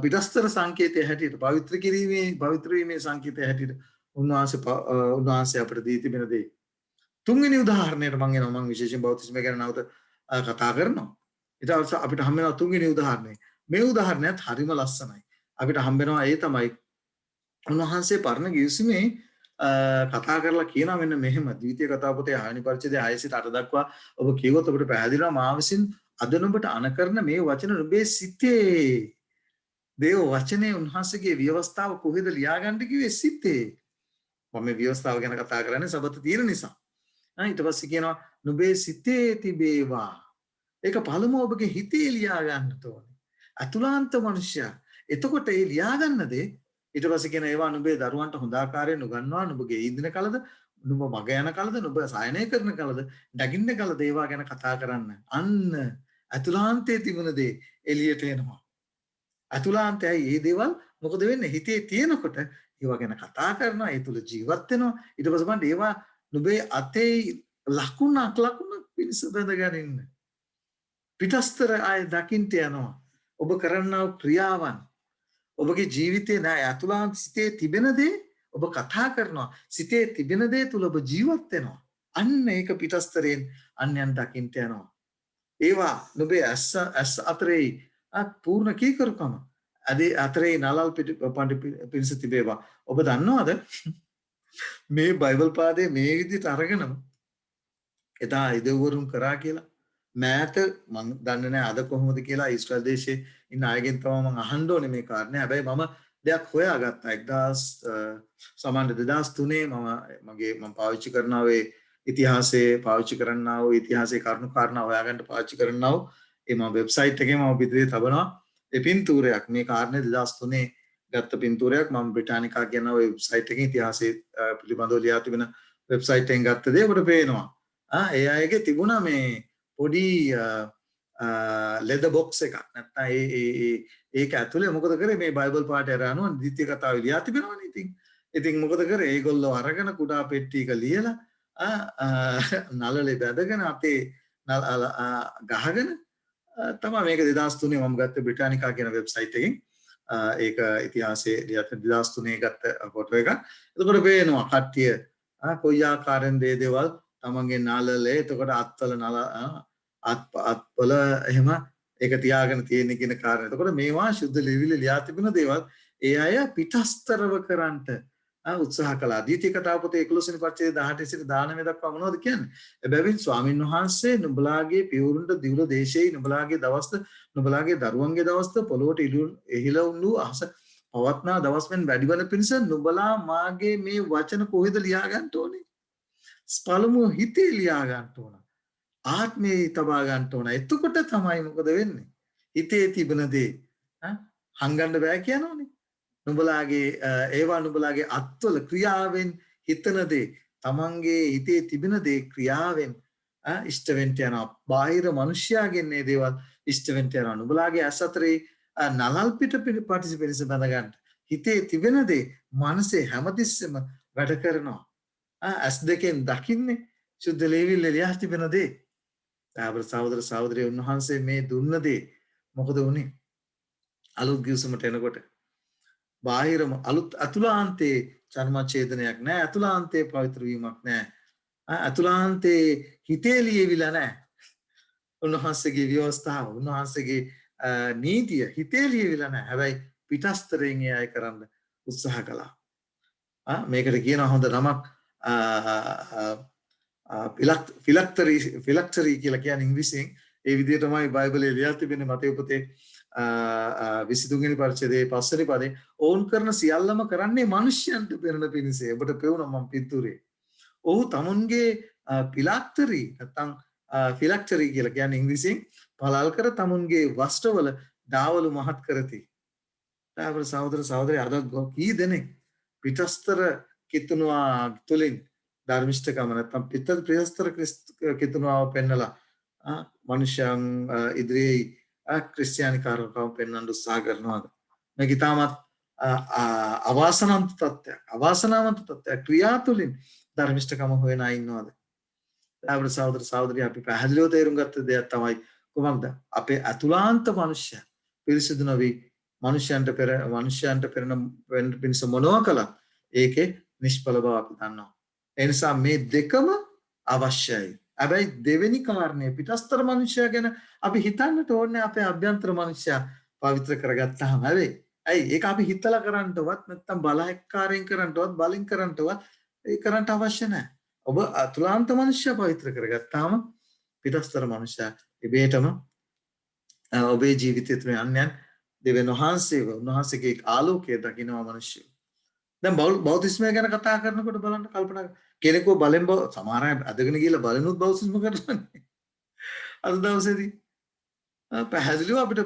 පිටස්තර සංකේතය හැටියට පවිත්‍ර කිරීමේ පවිත්‍ර වීමේ සංකේතය හැටියට උන්වහන්සේ අපිට දී තිබෙන දේ. තුන්වෙනි උදාහරණයට මම එනවා මම විශේෂයෙන් බෞතිස්මය ගැන නැවත කතා කරනවා. ඊට පස්සේ අපිට හම්බ වෙනවා තුන්වෙනි උදාහරණය. මේ උදාහරණයත් හරිම ලස්සනයි. අපිට හම්බ වෙනවා ඒ තමයි උන්වහන්සේ පරණ ගිවිසුමේ කතා කරලා කියනවා මෙන්න මෙහෙම ද්විතීය කතා පොතේ 6 වෙනි පරිච්ඡේදයේ 6 සිට 8 දක්වා ඔබ කියවොත් ඔබට පැහැදිලිව මා විසින් අද නුඹට අනකරන මේ වචන නුඹේ සිතේ දේව වචනේ උන්වහන්සේගේ ව්‍යවස්ථාව කොහෙද ලියාගන්න කිව්වේ සිතේ මම මේ ව්‍යවස්ථාව ගැන කතා කරන්නේ සබත තියෙන නිසා ඊට පස්සේ කියනවා නුඹේ සිතේ තිබේවා ඒක පළමුව ඔබගේ හිතේ ලියා ගන්න ඕනේ අතුලාන්ත මනුෂ්‍යයා එතකොට ඒ ලියා ගන්න දේ ඊට පස්සේ කියන ඒවා නුඹේ දරුවන්ට හොඳ ආකාරයෙන් උගන්වනවා නුඹගේ ඊදින කලද නුඹ මග යන කලද නුඹ සායනය කරන කලද නැගින්න කලද ඒවා ගැන කතා කරන්න අන්න අතුලාන්තයේ තිබුණ දේ එළියට එනවා අතුලාන්තයයි මේ දේවල් මොකද වෙන්නේ හිතේ තියෙනකොට ඒවා ගැන කතා කරනවා ඒ තුල ජීවත් වෙනවා ඊට පස්සේ බලන්න ඒවා නුඹේ අතේ ලකුණක් පිණිස බඳගෙන ඉන්න පිටස්තර ආය දකින්ට යනවා ඔබ කරන්නා ක්‍රියාවන් ඔබගේ ජීවිතේ නෑ අතුලාන්ත සිතේ තිබෙන දේ ඔබ කතා කරනවා සිතේ තිබෙන දේ තුල ඔබ ජීවත් වෙනවා අන්න ඒක පිටස්තරයෙන් අන්‍යයන් දකින්ට යනවා ඒවා නුඹේ ඇස් අතරේ පූර්ණ කීකරුකම අදී අතරේ නලල් පිරිස තිබේවා ඔබ දන්නවද මේ බයිබල් පාඩේ මේ විදිහට අරගෙනම එදා ඉදවරුම් කරා කියලා මෑත මම දන්නේ නැහැ අද කොහොමද කියලා ඊශ්‍රායල් දේශයේ ඉන්න අයගෙන් තමයි මම අහන්න ඕනේ මේ කාරණේ. හැබැයි මම දෙයක් හොයාගත්තා 2003 මම පාවිච්චි කරනා වේ ඉතිහාසයේ පාවිච්චි කරන්නා වූ ඉතිහාසයේ කරුණු කාරණා හොයාගන්න පාවිච්චි කරන්නා වූ ඒ මම වෙබ්සයිට් එකේ මම පිටුවේ තබනවා ඒ පින්තූරයක් මේ කාරණේ 2003 ගත්ත පින්තූරයක් මම බ්‍රිටානිකා කියන වෙබ්සයිට් එකේ ඉතිහාසයේ පිළිබඳව ලියා තිබෙන වෙබ්සයිට් එකෙන් ගත්ත දේ ඔබට පේනවා. ඒ අයගේ තිබුණා මේ පොඩි ලෙදර් බොක්ස් එකක් නැත්නම් ඒක ඇතුලේ මොකද කරේ මේ බයිබල් පාඩේ අරනවා ද්විතීය කතාව ලියා තිබෙනවනේ ඉතින් මොකද කරේ ඒගොල්ලෝ අරගෙන කුඩා පෙට්ටි එක ලියලා නළලේ බැඳගෙන අපේ ගහගෙන තමයි මේක 2003 මම ගත්ත බ්‍රිටානිකා කියන වෙබ්සයිට් එකෙන් ඒක ඉතිහාසයේ 2003 ගත්ත ෆොටෝ එකක්. එතකොට පේනවා කට්ටිය කොයි ආකාරයෙන් දේවල් තමන්ගේ නළලේ එතකොට අත්වල අත්වල එහෙම ඒක තියාගෙන තියෙන කියන කාරණා. එතකොට මේවා සුද්ධ ලිවිලි ලියා තිබෙන දේවල් ඒ අය පිටස්තරව කරන්ට උත්සාහ කළා. දීති කතාව පොතේ 11 වෙනි පරිච්ඡේදය 18 සිට 19 දක්වා මොනවද කියන්නේ? එබැවින් ස්වාමින් වහන්සේ නුඹලාගේ පියවරුන්ට දිවුල දේශයේ නුඹලාගේ දවස්ද නුඹලාගේ දරුවන්ගේ දවස්ද පොළොවට ඉහිලවුන් වූ අහස පවත්නා දවස් මෙන් වැඩිවන පිණිස නුඹලා මාගේ මේ වචන කොහෙද ලියා ගන්න ඕනේ? පළමුව හිතේ ලියා ගන්න ඕන. ආත්මයේ තබා ගන්න ඕන. එතකොට තමයි මොකද වෙන්නේ? හිතේ තිබෙන දේ හංගන්න බෑ කියනෝනේ. නුඹලාගේ ඒවා නුඹලාගේ අත්වල ක්‍රියාවෙන් හිතන දේ තමන්ගේ හිතේ තිබෙන දේ ක්‍රියාවෙන් ඉෂ්ට වෙන්න යනවා. බාහිර මිනිස්යාගෙන් මේ දේවල් ඉෂ්ට වෙන්න යනවා. නුඹලාගේ ඇස් අතරේ නලල් පිට පිටිස බඳ ගන්න. හිතේ තිබෙන දේ මනසේ හැමතිස්සෙම වැඩ කරනවා. ඇස් දෙකෙන් දකින්නේ සුද්ධ ලේවිල්ල ලියා තිබෙන දේ. අපේ සහෝදර සහෝදරිය උන්වහන්සේ මේ දුන්න දේ මොකද වුනේ? අලුත් ගිවිසුමට එනකොට බාහිරම අලුත් අතුලාන්තයේ චර්මච්ඡේදනයක් නැහැ. අතුලාන්තයේ පවිත්‍ර වීමක් නැහැ. අතුලාන්තයේ හිතේ ලියවිලා නැහැ. උන්වහන්සේගේ ව්‍යවස්ථාව, උන්වහන්සේගේ නීතිය හිතේ ලියවිලා නැහැ. හැබැයි පිටස්තරයෙන් ඒ අය කරන්න උත්සාහ කළා. මේකට කියන හොඳ නමක් ෆිලක්ටරි කියලා කියන්නේ ඉංග්‍රීසියෙන්. ඒ විදිහටමයි බයිබලයේ ලියලා තිබෙන්නේ මතේ පොතේ 23 වෙනි පරිච්ඡේදයේ 5 වෙනි පදේ. ඕන් කරන සියල්ලම කරන්නේ මිනිස්යන්ට පෙනෙන පිණිසේ. ඔබට පෙවුණා මම පිටුරේ. ඔහු තමුන්ගේ ෆිලක්ටරි නැත්නම් ෆිලක්ටරි කියලා කියන්නේ ඉංග්‍රීසියෙන් පළල් කර තමුන්ගේ වස්ත්‍රවල දාවලු මහත් කරති. අපේ සහෝදර සහෝදරය අද කී දෙනෙක් පිටස්තර කිතුනවා තුලින් ධර්මිෂ්ඨකම නැත්නම් පිටස්තර කිතුනාව පෙන්නලා මනුෂ්‍යයන් ඉදිරියේ ක්‍රිස්තියානිකාරකම් පෙන්වන්න උත්සාහ කරනවාද? මේක ඉතාමත් අවාසනාවන්ත තත්ත්වයක්. ක්‍රියා තුලින් ධර්මිෂ්ඨකම හොයන අය ඉන්නවාද? අපේ සහෝදර සහෝදරිය අපි පැහැදිලිව තේරුම් ගත්ත දෙයක් තමයි කොහොමද අපේ අතුලාන්ත මනුෂ්‍ය පිරිසිදු නොවි මනුෂ්‍යයන්ට පෙරෙන පිණිස මොනවා කළත් ඒකේ නිෂ්ඵල බව අපි දන්නවා. ඒ නිසා මේ දෙකම අවශ්‍යයි. හැබැයි දෙවෙනි කාරණේ පිටස්තර මනුෂ්‍යයා ගැන අපි හිතන්නට ඕනේ අපේ අභ්‍යන්තර මනුෂ්‍යයා පවිත්‍ර කරගත්තාම. හැබැයි ඇයි ඒක අපි හිතලා කරන්නවත් නැත්නම් බලහත්කාරයෙන් කරන්නවත් බලින් කරන්නවත් ඒ කරන්න අවශ්‍ය නැහැ. ඔබ අතුලාන්ත මනුෂ්‍යයා පවිත්‍ර කරගත්තාම පිටස්තර මනුෂ්‍යයා ඉබේටම ඔබේ ජීවිතය තුළ යන්නේ දෙවියන් වහන්සේව උන්වහන්සේගේ ආලෝකය දකිනවා මිනිස්සු. දැන් බෞද්ධිස්මය ගැන කතා කරනකොට බලන්න කල්පනා කෙනෙකුව බලෙන් සමහර අය අදගෙන ගිහලා බලනුත් බෞද්ධිස්ම කරන්නේ. අද දවසේදී පැහැදිලිව අපිට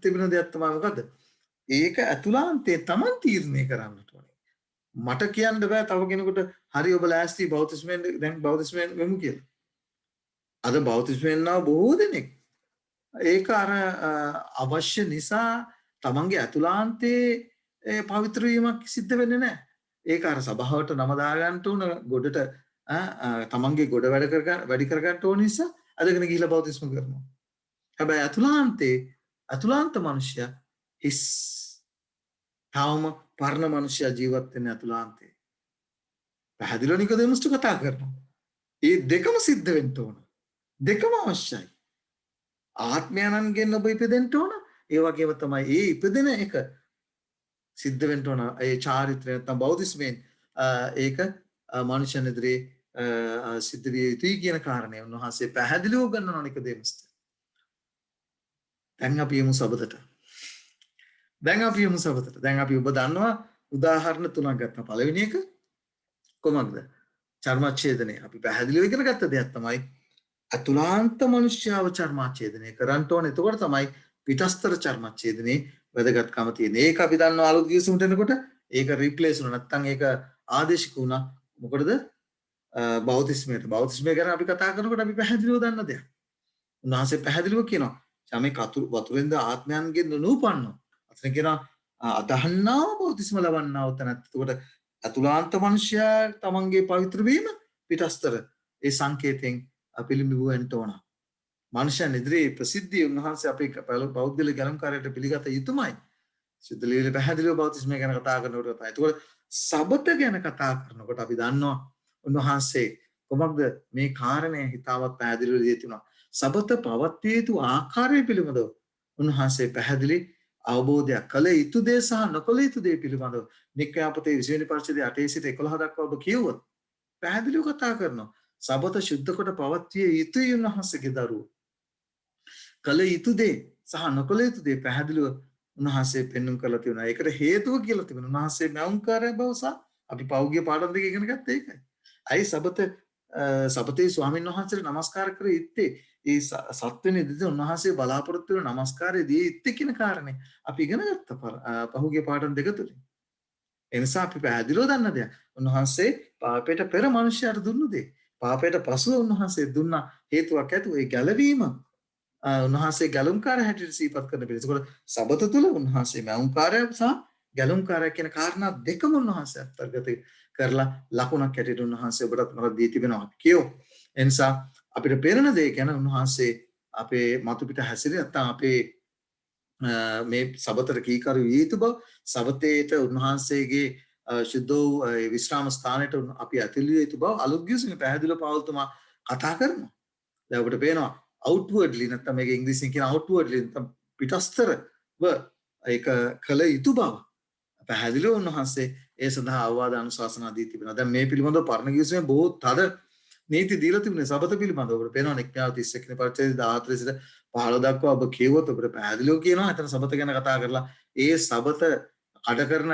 තිබෙන දෙයක් තමයි මොකද්ද? ඒක අතුලාන්තයේ Taman තීරණය කරන්නට ඕනේ. මට කියන්න බෑ තව කෙනෙකුට හරි ඔබ ලෑස්ති බෞද්ධිස්මෙන් දැන් බෞද්ධිස්මෙන් වෙමු කියලා. අද බෞද්ධිස්මෙන් නා බොහෝ දෙනෙක් ඒක අර අවශ්‍ය නිසා තමන්ගේ අතුලාන්තයේ පවිත්‍ර වීමක් සිද්ධ වෙන්නේ නැහැ. ඒක අර සභාවට නම දාගන්න උන ගොඩට තමන්ගේ ගොඩ වැඩි කරගන්න ඕන නිසා අදගෙන ගිහිලා බෞද්ධිස්ම කරනවා. හැබැයි අතුලාන්ත මිනිසයා හිස් තාම පරණ මිනිසයා ජීවත් වෙන අතුලාන්තේ. පැහැදිලිව නිකෝදෙමුස්ට කතා කරනවා. මේ දෙකම සිද්ධ වෙන්න ඕන. දෙකම අවශ්‍යයි. ආත්මයන්ගෙන් ඔබ ඉපදෙන්න ඕන. ඒ වගේම තමයි ඒ ඉපදෙන එක සිද්ධ වෙන්න ඕන. ඒ චාරිත්‍රය නැත්නම් බෞද්ධිස්මෙන් ඒක මනුෂ්‍යයන් ඉදිරියේ සිද්ධ විය යුතුයි කියන කාරණය උන්වහන්සේ පැහැදිලිව ගන්නවා නිකෝදෙමුස්ට. දැන් අපි යමු සබතට. දැන් අපි ඔබ දන්නවා උදාහරණ තුනක් ගත්තා. පළවෙනි එක කොහොමද? චර්මච්ඡේදනය. අපි පැහැදිලිව ඉගෙන ගත්ත දෙයක් තමයි අතුලාන්ත මනුෂ්‍යව චර්මච්ඡේදනය කරන්න ඕනේ. එතකොට තමයි පිටස්තර චර්මච්ඡේදනයේ වැදගත්කම තියෙන්නේ. ඒක අපි දන්නවා අලුත් ගිවිසුමට එනකොට ඒක රිප්ලේස් වුණා. නැත්නම් ඒක ආදේශික වුණා. මොකටද? බෞද්ධිස්මයට. බෞද්ධිස්මය ගැන අපි කතා කරනකොට අපි පැහැදිලිව දන්න දෙයක්. උන්වහන්සේ පැහැදිලිව කියනවා යමෙක් වතුරෙන්ද ආත්මයන්ගෙන් නූපන්නෝ. අතන කියනවා අදහන්නා බෞද්ධිස්ම ලබන්නා උතන. එතකොට අතුලාන්ත මනුෂ්‍යයා තමන්ගේ පවිත්‍ර වීම පිටස්තර ඒ සංකේතයෙන් පිළිඹුවෙන්ට ඕන. මනුෂ්‍යයන් ඉදිරියේ ප්‍රසිද්ධිය උන්වහන්සේ අපේ බෞද්ධ ගැලම්කාරයට පිළිගත යුතුමයි. සුද්ධ ලීලේ පැහැදිලිව බෞද්ධිස්මය ගැන කතා කරනකොට තමයි. ඒකෝල සබත ගැන කතා කරනකොට අපි දන්නවා උන්වහන්සේ කොහොමද මේ කාරණය හිතාවත් පැහැදිලිව දී තිබුණා. සබත පවත්විය යුතු ආකාරය පිළිබඳව උන්වහන්සේ පැහැදිලි අවබෝධයක් කළ යුතු දේ සහ නොකළ යුතු දේ පිළිබඳව නික්ඛ්‍යාපතේ 20 වෙනි පරිච්ඡේදයේ 8 සිට 11 දක්වා ඔබ කියවුවොත් පැහැදිලිව කතා කරනවා. සබත සුද්ධ කොට පවත්විය යුතුයි උන්වහන්සේගේ දරුවෝ. කළ යුතු දේ සහ නොකළ යුතු දේ පැහැදිලිව උන්වහන්සේ පෙන්වුම් කරලා තියෙනවා. ඒකට හේතුව කියලා තිබෙනවා. උන්වහන්සේ මෞංකාරය බව සහ අපි පෞද්ගලික පාඩම් දෙක ඉගෙන ගත්ත ඒකයි. අයි සබතේ ස්වාමීන් වහන්සේට නමස්කාර කර යුත්තේ ඒ සත්වෙනි දිද උන්වහන්සේ බලාපොරොත්තු වෙන නමස්කාරය දී යුත්තේ කියන කාරණේ අපි ඉගෙන ගත්ත පහුගිය පාඩම් දෙක තුලින්. ඒ නිසා අපි පැහැදිලිව දන්න දෙයක්. උන්වහන්සේ පාපයට පෙර මිනිසයාට දුන්නු දේ. පාපයට පසුව උන්වහන්සේ දුන්න හේතුවක් ඇතුව ඒ ගැලවීම උන්වහන්සේ ගැලුම්කාරය හැටියට සිහිපත් කරන පිළිස. ඒකෝල සබත තුල උන්වහන්සේ මෞංකාරය සහ ගැලුම්කාරය කියන කාරණා දෙකම උන්වහන්සේ අත්දැක කරලා ලකුණක් හැටියට උන්වහන්සේ ඔබට මතක් දී තිබෙනවා. කියෝ. ඒ නිසා අපිට පේන දේ ගැන උන්වහන්සේ අපේ මතු පිට හැසිරෙන නැත්නම් අපේ මේ සබතට කීකරු විය යුතු බව සබතේට උන්වහන්සේගේ ශුද්ධ වූ විශ්‍රාම ස්ථානයට අපි ඇතුළු විය යුතු බව අලුත් ගිවිසුමේ පැහැදිලිව පවල්තුමා කතා කරනවා. දැන් ඔබට පේනවා outwardly නැත්නම් මේක ඉංග්‍රීසියෙන් කියන outwardly නැත්නම් පිටස්තරව ඒක කළ යුතු බව පැහැදිලිව උන්වහන්සේ ඒ සඳහා අවවාද අනුශාසනා දී තිබෙනවා. දැන් මේ පිළිබඳව පරණ ගිවිසුමේ බොහෝ තද නීති දීලා තිබුණේ සබත පිළිබඳව. ඔබට පේනවා නික්ඛ්‍යාව 31 වෙනි පරිච්ඡේදය 14 සිට 15 දක්වා ඔබ කියවොත් ඔබට පැහැදිලිව කියනවා එතන සබත ගැන කතා කරලා ඒ සබත අඩ කරන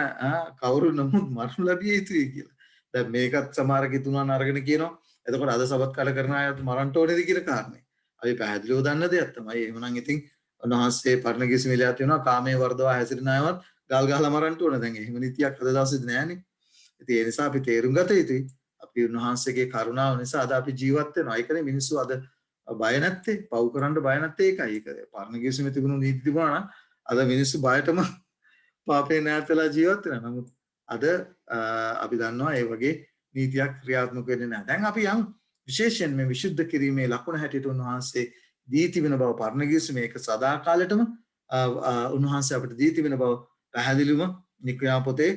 කවුරු නමුත් මරණු ලැබිය යුතුයි කියලා. දැන් මේකත් සමහර කිතුණන් අරගෙන කියනවා. එතකොට අද සබත් කඩ කරන අයත් මරන්න ඕනේද කියන කාරණේ. අපි පැහැදිලිව දන්න දෙයක් තමයි. එහෙමනම් ඉතින් උන්වහන්සේ පරණ ගිවිසුමේ ලියලා තියෙනවා කාමයේ වර්ධවා හැසිරෙන අයවත් ගල් ගහලා මරන්න ඕන. දැන් එහෙම නීතියක් අද දවසේදී නෑනේ. ඉතින් ඒ නිසා අපි තේරුම් ගත යුතුයි. අපි උන්වහන්සේගේ කරුණාව නිසා අද අපි ජීවත් වෙනවා. ඒකනේ මිනිස්සු අද බය නැත්තේ, පව් කරන්න බය නැත්තේ ඒකයි. ඒක පරණ ගිවිසුමේ තිබුණු නීති තිබුණා නම් අද මිනිස්සු බයටම පාපේ නැතලා ජීවත් වෙනවා. නමුත් අද අපි දන්නවා ඒ වගේ නීතියක් ක්‍රියාත්මක වෙන්නේ නැහැ. දැන් අපි යම් විශේෂයෙන් මේ විසුද්ධ කිරීමේ ලකුණ හැටියට උන්වහන්සේ දී තිබෙන බව පරණ ගිවිසුමේ ඒක සදාකාලෙටම උන්වහන්සේ අපිට දී තිබෙන බව පැහැදිලිවම නික්ඛ්‍යා පොතේ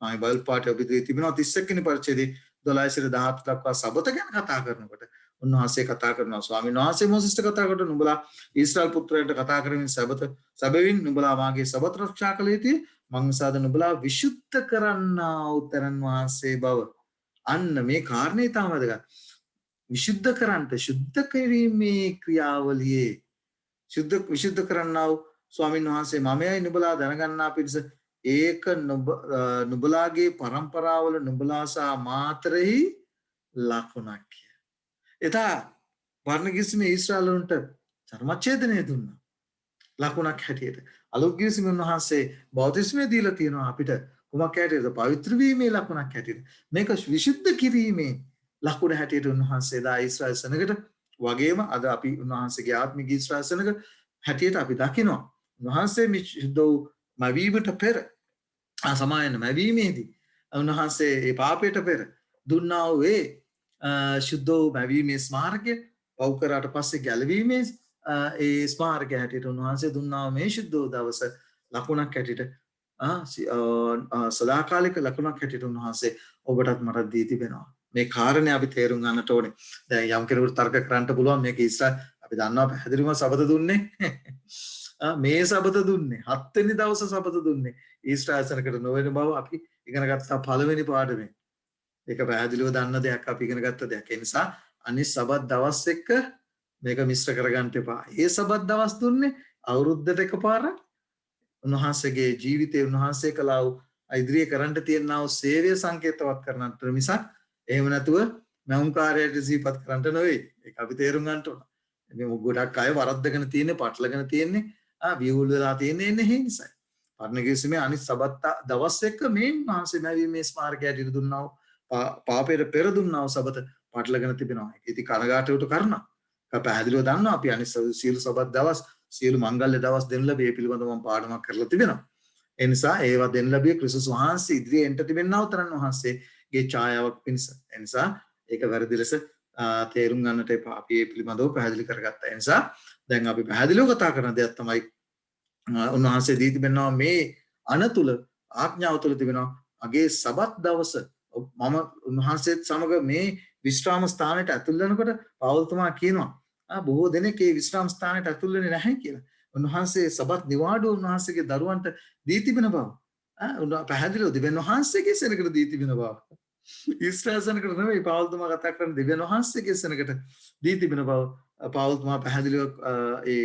බයිබල් පාඨය අපි දී තිබෙනවා 31 වෙනි පරිච්ඡේදයේ 12 සිට 17 දක්වා සබත ගැන කතා කරනකොට උන්වහන්සේ කතා කරනවා ස්වාමීන් වහන්සේ මොසෙස්ට කතා කරනකොට නුඹලා ඊශ්‍රායල් පුත්‍රයන්ට කතා කරමින් සබවින් නුඹලා මාගේ සබත රක්ෂා කළ යුතුයි මං නිසාද නුඹලා විසුද්ධ කරන්නා උතරන් වහන්සේ බව අන්න මේ කාරණේ තමයි වැදගත් විසුද්ධ කරන්ට සුද්ධ කිරීමේ ක්‍රියාවලියේ විසුද්ධ කරන්නා ස්වාමීන් වහන්සේ මමයි නුඹලා දැනගන්නා පිරිස ඒක නුඹලාගේ පරම්පරාවල නුඹලා සහ මාතරෙහි ලකුණක් කිය. එදා පරණ ගිවිසුමේ ඊශ්‍රායලුන්ට ධර්මච්ඡේදනය දුන්නා. ලකුණක් හැටියට. අලුත් ගිවිසුමේ උන්වහන්සේ බෞද්ධිස්මේ දීලා තියෙනවා අපිට කුමක් හැටියටද පවිත්‍ර වීමේ ලකුණක් හැටියට. මේක විසුද්ධ කිරීමේ ලකුණ හැටියට උන්වහන්සේ දා ඊශ්‍රායල් සෙනගට වගේම අද අපි උන්වහන්සේගේ ආත්මික ඊශ්‍රායල් සෙනග හැටියට අපි දකිනවා. උන්වහන්සේ මේ සුද්ධ වූ මැවීමට පෙර සමායන මැවීමේදී උන්වහන්සේ ඒ පාපයට පෙර දුන්නා වූ ඒ සුද්ධ වූ මැවීමේ ස්මාරකය පව් කරාට පස්සේ ගැලවීමේ ඒ ස්මාරකය හැටියට උන්වහන්සේ දුන්නා මේ සුද්ධ වූ දවස ලකුණක් හැටියට සදාකාලික ලකුණක් හැටියට උන්වහන්සේ ඔබටත් මටත් දී තිබෙනවා. මේ කාරණේ අපි තේරුම් ගන්නට ඕනේ. දැන් යම් කෙනෙකුට තර්ක කරන්න පුළුවන් මේක ඊශ්‍රායල් අපි දන්නවා පැහැදිලිවම සබත දුන්නේ මේ සබත දුන්නේ 7 වෙනි දවස සබත දුන්නේ ඊශ්‍රායල් සනකට නොවන බව අපි ඉගෙන ගත්තා පළවෙනි පාඩමේ. ඒක පැහැදිලිව දන්න දෙයක් අපි ඉගෙන ගත්ත දෙයක්. ඒ නිසා අනිත් සබත් දවස් එක්ක මේක මිශ්‍ර කරගන්න එපා. ඒ සබත් දවස් දුන්නේ අවුරුද්දට එකපාරක් උන්වහන්සේගේ ජීවිතේ උන්වහන්සේ කළා වූ ඉදිරියේ කරන්න තියෙනා වූ සේවය සංකේතවත් කරන්නට මිසක් එහෙම නැතුව මෞංකාරයට සිහිපත් කරන්නට නෙවෙයි. ඒක අපි තේරුම් ගන්න ඕන. මේ ගොඩක් අය වරද්දගෙන තියෙන්නේ, පටලගෙන තියෙන්නේ, වියුල් වෙලා තියෙන්නේ එන්නේ ඒ නිසා. පරණ ගිවිසුමේ අනිත් සබත් දවස් එක්ක මේ මහන්සිය නැවීමේ ස්මාරකයට ඉර දුන්නා වූ පාපයට පෙර දුන්නා වූ සබත පටලගෙන තිබෙනවා. ඒක ඉතින් කනගාටුවට කරනවා. ඒක පැහැදිලිව දන්නවා අපි අනිත් සියලු සබත් දවස්, සියලු මංගල්‍ය දවස් දෙන්න ලැබේ පිළිබඳව මම පාඩමක් කරලා තිබෙනවා. ඒ නිසා ඒවා දෙන්න ලැබිය ක්‍රිස්තුස් වහන්සේ ඉදිරියේ එන්ට තිබෙනා උතරන් වහන්සේගේ ඡායාවක් පිණිස. ඒ නිසා ඒක වැරදි ලෙස තේරුම් ගන්නට එපා. අපි මේ පිළිබඳව පැහැදිලි කරගත්තා. ඒ නිසා දැන් අපි පැහැදිලිව කතා කරන දෙයක් තමයි උන්වහන්සේ දී තිබෙනවා මේ අනතුල ආඥාව තුළ තිබෙනවා අගේ සබත් දවස මම උන්වහන්සේත් සමග මේ විශ්‍රාම ස්ථානයට ඇතුල් වෙනකොට පවුල්තුමා කියනවා බොහෝ දෙනෙක් මේ විශ්‍රාම ස්ථානයට ඇතුල් වෙන්නේ නැහැ කියලා. උන්වහන්සේ සබත් නිවාඩුව උන්වහන්සේගේ දරුවන්ට දී තිබෙන බව. පැහැදිලිව දෙවියන් වහන්සේගේ සෙනඟට දී තිබෙන බව. ඊශ්‍රායල් සෙනඟට නෙවෙයි පෞල්තුමා කතා කරන දෙවියන් වහන්සේගේ සෙනඟට දී තිබෙන බව පෞල්තුමා පැහැදිලිව ඒ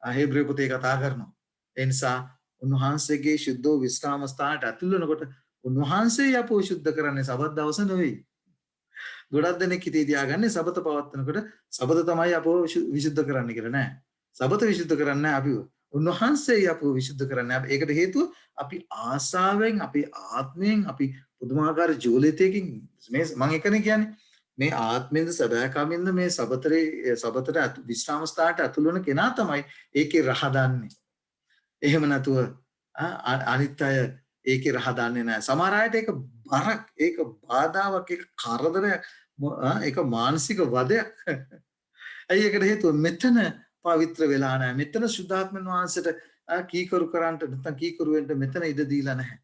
හේබ්‍රේ පොතේ කතා කරනවා. ඒ නිසා උන්වහන්සේගේ ශුද්ධ විශ්‍රාම ස්ථානට ඇතුල් වෙනකොට උන්වහන්සේ අපව ශුද්ධ කරන්නේ සබත් දවස නෙවෙයි. ගොඩක් දෙනෙක් හිතේ තියාගන්නේ සබත පවත්වනකොට සබත තමයි අපව විසුද්ධ කරන්න කියලා නෑ. සබත විසුද්ධ කරන්නේ අපිව. උන්වහන්සේ අපව විසුද්ධ කරන්නේ. ඒකට හේතුව අපි ආසාවෙන්, අපි ආත්මයෙන්, අපි පුදුමාකාර ජීවිතයකින් මේ මම එකනේ කියන්නේ මේ ආත්මෙන්ද සබෑකාමින්ද මේ සබතට විශ්‍රාම ස්ථානට ඇතුල් වෙන කෙනා තමයි ඒකේ රහ දන්නේ. එහෙම නැතුව අනිත් අය ඒකේ රහ දන්නේ නැහැ. සමහර අයට ඒක බරක්, ඒක බාධාවක්, ඒක කරදරයක්, ඒක මානසික වදයක්. ඇයි ඒකට හේතුව මෙතන පවිත්‍ර වෙලා නැහැ. මෙතන සුද්ධාත්මන් වහන්සේට කීකරු කරන්නට නැත්නම් කීකරු වෙන්න මෙතන ඉඩ දීලා නැහැ.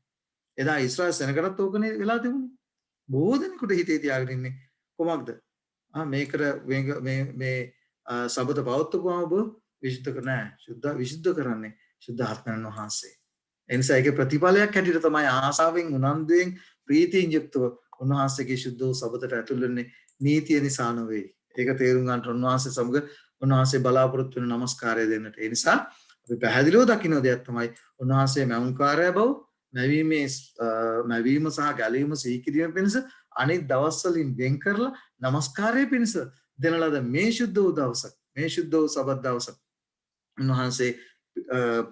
එදා ඊශ්‍රායල් සෙනගටත් ඕකනේ වෙලා තිබුණේ. බොහෝ දෙනෙකුට හිතේ තියාගෙන ඉන්නේ කොමක්ද? මේකට මේ සබත පවත්වපුවම ඔබ විසුද්ධ කර නැහැ. විසුද්ධ කරන්නේ සුද්ධාත්මන් වහන්සේ. එනිසා ඒකේ ප්‍රතිඵලයක් හැටියට තමයි ආසාවෙන්, උනන්දුවෙන්, ප්‍රීතියෙන් යුක්තව උන්වහන්සේගේ ශුද්ධ වූ සබතට ඇතුල් වෙන්නේ නීතිය නිසා නෙවෙයි. ඒක තේරුම් ගන්නට උන්වහන්සේ සමග උන්වහන්සේ බලාපොරොත්තු වෙන නමස්කාරය දෙන්නට. ඒ නිසා අපි පැහැදිලිව දකින්න දෙයක් තමයි උන්වහන්සේ මෞංකාරය බව, මැවීම සහ ගැලවීම සිහි කිරීම පිණිස අනිත් දවස් වලින් වෙන් කරලා නමස්කාරය පිණිස දෙන ලද මේ ශුද්ධ වූ දවසක්, මේ ශුද්ධ වූ සබත් දවසක් උන්වහන්සේ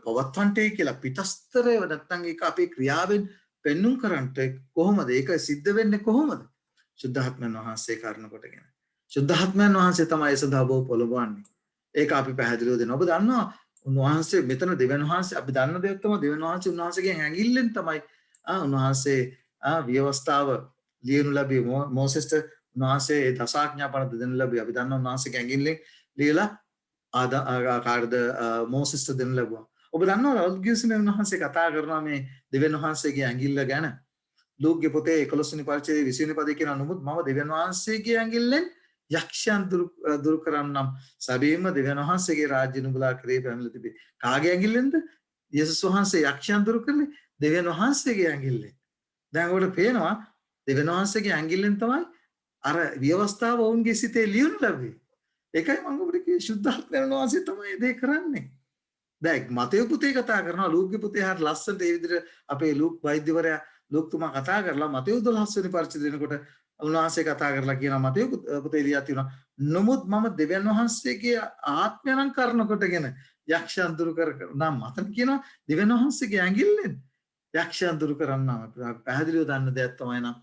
පවත්වන්ටේ කියලා පිටස්තරය නැත්නම් ඒක අපේ ක්‍රියාවෙන් පෙන්눔 කරන්නට කොහොමද? ඒක සිද්ධ වෙන්නේ කොහොමද? සුද්ධාත්මයන් වහන්සේ කරන කොටගෙන. සුද්ධාත්මයන් වහන්සේ තමයි ඒ සඳහා බව පොළඹවන්නේ. ඒක අපි පැහැදිලිව දෙනවා. ඔබ දන්නවා උන්වහන්සේ මෙතන දෙවියන් වහන්සේ අපි දන්න දෙයක් තමයි දෙවියන් වහන්සේ උන්වහන්සේගෙන් ඇඟිල්ලෙන් තමයි උන්වහන්සේ ව්‍යවස්ථාව ලියනු ලැබී මෝසෙස්ට උන්වහන්සේ දසාඥා පනත දෙන්න ලැබී. අපි දන්නවා උන්වහන්සේගේ ඇඟිල්ලෙන් ලියලා කාර්ද මෝසෙස්ට දෙන්න ලැබුවා. ඔබ දන්නවා ලුක්ගියසනේ උන්වහන්සේ කතා කරනවා මේ දෙවියන් වහන්සේගේ ඇඟිල්ල ගැන. ලූක්ගේ පොතේ 11 වෙනි පරිච්ඡේදයේ 20 වෙනි පදේ කියන නමුත් මම දෙවියන් වහන්සේගේ ඇඟිල්ලෙන් යක්ෂයන් දුරු කරන්නම්. සැබෑම දෙවියන් වහන්සේගේ රාජ්‍ය නුඹලා කරේ පැමිණලා තිබේ. කාගේ ඇඟිල්ලෙන්ද? යේසුස් වහන්සේ යක්ෂයන් දුරු කළේ දෙවියන් වහන්සේගේ ඇඟිල්ලෙන්. දැන් ඔබට පේනවා දෙවියන් වහන්සේගේ ඇඟිල්ලෙන් තමයි අර ව්‍යවස්ථාව වුන්ගේ සිතේ ලියුණු ලැබෙන්නේ. ඒකයි මම ඔබට කිව්වේ සුද්ධාත්මයන් වහන්සේ තමයි මේ කරන්නේ. දැන් මතේ පුතේ කතා කරනවා ලූක්ගේ පුතේ හරිය ලස්සනට ඒ විදිහට අපේ ලූක් වෛද්‍යවරයා ලූක්තුමා කතා කරලා මතේ 12 වෙනි පරිච්ඡේදය දෙනකොට උන්වහන්සේ කතා කරලා කියනවා මතේ පුතේ ලියා තියෙනවා නමුත් මම දෙවියන් වහන්සේගේ ආත්මයන් කරනකොටගෙන යක්ෂයන් දුරු කර නම් මතන කියනවා දෙවියන් වහන්සේගේ ඇඟිල්ලෙන් යක්ෂයන් දුරු කරන්නා. පැහැදිලිව දන්න දෙයක් තමයි නම්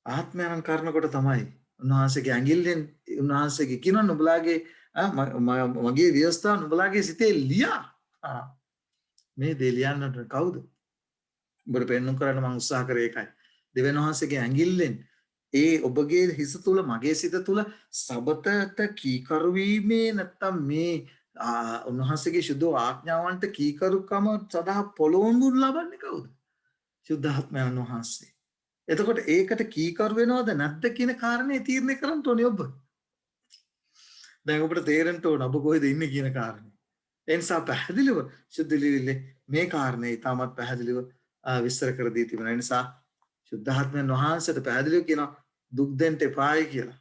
ආත්මයන් කරනකොට තමයි උන්වහන්සේගේ ඇඟිල්ලෙන් උන්වහන්සේගේ කියන නුඹලාගේ මගේ ව්‍යවස්ථාව නුඹලාගේ සිතේ ලියා. මේ දේ ලියන්නට කවුද? ඔබට පෙන්වන්න කරන්න මම උත්සාහ කරේ ඒකයි. දෙවියන් වහන්සේගේ ඇඟිල්ලෙන් ඒ ඔබගේ හිස තුල මගේ සිත තුල සබතට කීකරු වීමේ නැත්තම් මේ උන්වහන්සේගේ සුදු ආඥාවන්ට කීකරුකම සදා පොළොවුන් ලබන්නේ කවුද? සුද්ධාත්මයන් වහන්සේ. එතකොට ඒකට කීකරු වෙනවද නැද්ද කියන කාරණේ තීරණය කරන්න ඕනේ ඔබ. දැන් ඔබට තේරෙන්න ඕන ඔබ කොහෙද ඉන්නේ කියන කාරණේ. ඒ නිසා පැහැදිලිව සුද්ධලිවිල්ලේ මේ කාරණේ ඊටමත් පැහැදිලිව විස්තර කර දී තිබෙනවා. ඒ නිසා සුද්ධාත්මයන් වහන්සේට පැහැදිලිව කියනවා දුක් දෙන්න එපායි කියලා.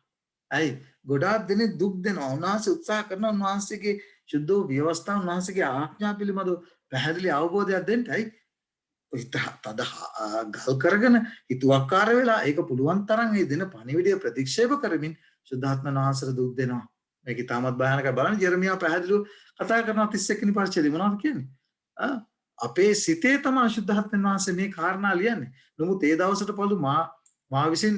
ඇයි? ගොඩාක් දෙනෙක් දුක් දෙනවා. උන්වහන්සේ උත්සාහ කරනවා උන්වහන්සේගේ සුද්ධ ව්‍යවස්ථාව උන්වහන්සේගේ ආඥා පිළිබඳව පැහැදිලි අවබෝධයක් දෙන්න. ඇයි? තද ගල් කරගෙන හිතුවක්කාර වෙලා ඒක පුළුවන් තරම් ඒ දෙන පණිවිඩය ප්‍රතික්ෂේප කරමින් සුද්ධාත්මයන් වහන්සේට දුක් දෙනවා. මේක තාමත් භයානකයි. බලන්න ජෙරමියා පැහැදිලිව කතා කරනවා 31 වෙනි පරිච්ඡේදය මොනවද කියන්නේ? අපේ සිතේ තමයි සුද්ධාත්මයන් වහන්සේ මේ කාරණා ලියන්නේ. නමුත් ඒ දවසට පළු මා විසින්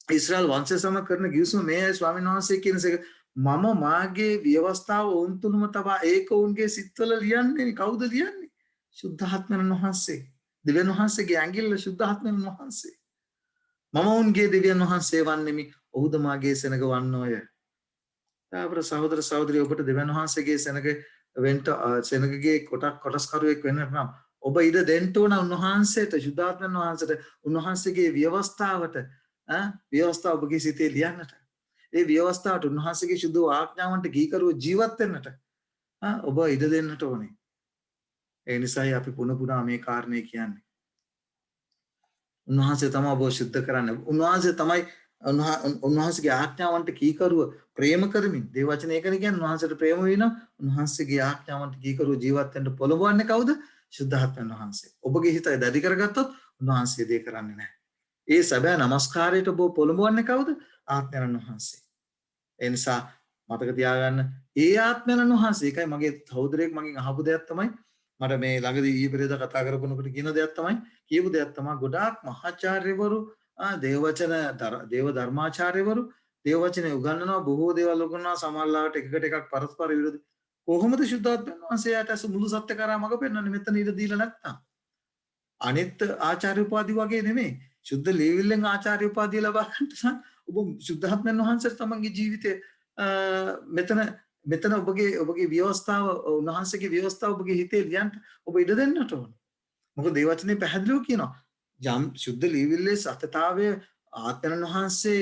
ඊශ්‍රායල් වංශය සමග කරන ගිවිසුම මේ ස්වාමීන් වහන්සේ කියනසේක මම මාගේ ව්‍යවස්ථාව වුන් තුලම තබා ඒක උන්ගේ සිත්වල ලියන්නේ. කවුද ලියන්නේ? සුද්ධාත්මයන් වහන්සේ. දෙවියන් වහන්සේගේ ඇඟිල්ල සුද්ධාත්මයන් වහන්සේ. මම උන්ගේ දෙවියන් වහන්සේ වන්නෙමි. ඔහුද මාගේ සෙනඟ වන්නෝය. තාපර සහෝදර සහෝදරිය ඔබට දෙවියන් වහන්සේගේ සෙනඟ වෙන්ට සෙනඟගේ කොටස්කරුවෙක් වෙන්න නම් ඔබ ඉඩ දෙන්න ඕන උන්වහන්සේට සුද්ධාත්මයන් වහන්සේට උන්වහන්සේගේ ව්‍යවස්ථාවට ව්‍යවස්ථාව ඔබගේ සිතේ ලියන්නට. ඒ ව්‍යවස්ථාවට උන්වහන්සේගේ සුදු ආඥාවන්ට කීකරුව ජීවත් වෙන්නට. ඔබ ඉඩ දෙන්නට ඕනේ. ඒ නිසායි අපි පුන පුනා මේ කාරණේ කියන්නේ. උන්වහන්සේ තමයි ඔබ ශුද්ධ කරන්නේ. උන්වහන්සේ තමයි උන්වහන්සේගේ ආඥාවන්ට කීකරුව ප්‍රේම කරමින් දේව වචන ඒකනේ කියන්නේ උන්වහන්සේට ප්‍රේම වෙන උන්වහන්සේගේ ආඥාවන්ට කීකරුව ජීවත් වෙන්න පොළඹවන්නේ කවුද? සුද්ධාත්මයන් වහන්සේ. ඔබගේ හිත දැඩි කරගත්තොත් උන්වහන්සේ දේ කරන්නේ නැහැ. ඒ සැබෑ නමස්කාරයට ඔබ පොළඹවන්නේ කවුද? ආත්මයන් වහන්සේ. ඒ නිසා මතක තියාගන්න ඒ ආත්මයන් වහන්සේ ඒකයි මගේ සහෝදරයෙක් මගෙන් අහපු දෙයක් තමයි මට මේ ළඟදී ඊයේ පෙරේදා කතා කරපුනකොට කියන දෙයක් තමයි කියපු දෙයක් තමයි ගොඩාක් මහාචාර්යවරු දේවවචන දේව ධර්මාචාර්යවරු දේවවචනේ උගන්වනවා බොහෝ දේවල් උගන්වනවා සමහරවිට එකකට එකක් පරස්පර විරුද්ධ කොහොමද සුද්ධාත්මයන් වහන්සේට අස මුළු සත්‍ය කරා මඟ පෙන්වන්නේ මෙතන ඉර දීලා නැත්තම් අනිත් ආචාර්ය උපාධි වගේ නෙමෙයි සුද්ධ ලේවිල්ලෙන් ආචාර්ය උපාධිය ලබා ගන්න ඔබ සුද්ධාත්මයන් වහන්සේට තමන්ගේ ජීවිතේ මෙතන ඔබගේ ව්‍යවස්ථාව උන්වහන්සේගේ ව්‍යවස්ථාව ඔබගේ හිතේ ලියන්න ඔබ ඉඩ දෙන්නට ඕන. මොකද දේවචනේ පැහැදිලිව කියනවා යම් සුද්ධ ලීවිල්ලේ සත්‍යතාවය ආත්මයන් වහන්සේ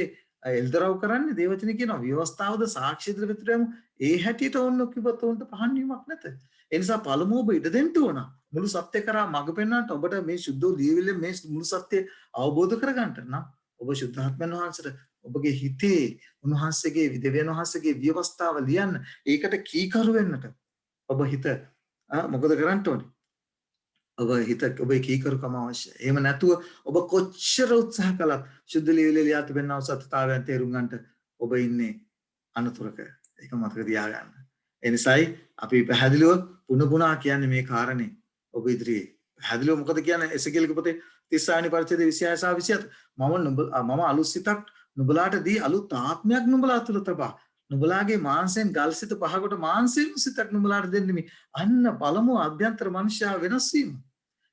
එල්දරව් කරන්නේ දේවචනේ කියනවා ව්‍යවස්ථාවද සාක්ෂි ද්‍රව්‍යත්‍රයම ඒ හැටියට ඕන කිව්වොත් උන්ට පහන් වීමක් නැත. ඒ නිසා පළමුව ඔබ ඉඩ දෙන්න ඕන. මුළු සත්‍ය කරා මඟ පෙන්වන්නට ඔබට මේ සුද්ධ ලීවිල්ලේ මේ මුළු සත්‍ය අවබෝධ කරගන්නට නම් ඔබ සුද්ධාත්මයන් වහන්සේට ඔබගේ හිතේ උන්වහන්සේගේ දෙවියන් වහන්සේගේ ව්‍යවස්ථාව ලියන්න ඒකට කීකරු වෙන්නට ඔබ හිත මොකද කරන්න ඕනේ ඔබ හිත ඔබේ කීකරුකම අවශ්‍යයි. එහෙම නැතුව ඔබ කොච්චර උත්සාහ කළත් සුද්ධ ලියවිලි ලියා තිබෙනව සත්‍යතාවයන් තේරුම් ගන්නට ඔබ ඉන්නේ අනතුරක. ඒක මතක තියාගන්න. ඒ නිසායි අපි පැහැදිලිව පුන පුනා කියන්නේ මේ කාරණේ ඔබ ඉදිරියේ. පැහැදිලිව මොකද කියන්නේ එසේකේලක පොතේ 30 වෙනි පරිච්ඡේදයේ 26 සහ 27 මම අලුත් සිතක් නුඹලාට දී අලුත් ආත්මයක් නුඹලා තුල තබා නුඹලාගේ මාංශයෙන් ගල්සිත පහකට මාංශයෙන් සිතක් නුඹලාට දෙන්නෙමි. අන්න පළමුව අභ්‍යන්තර මනුෂ්‍යයා වෙනස් වීම.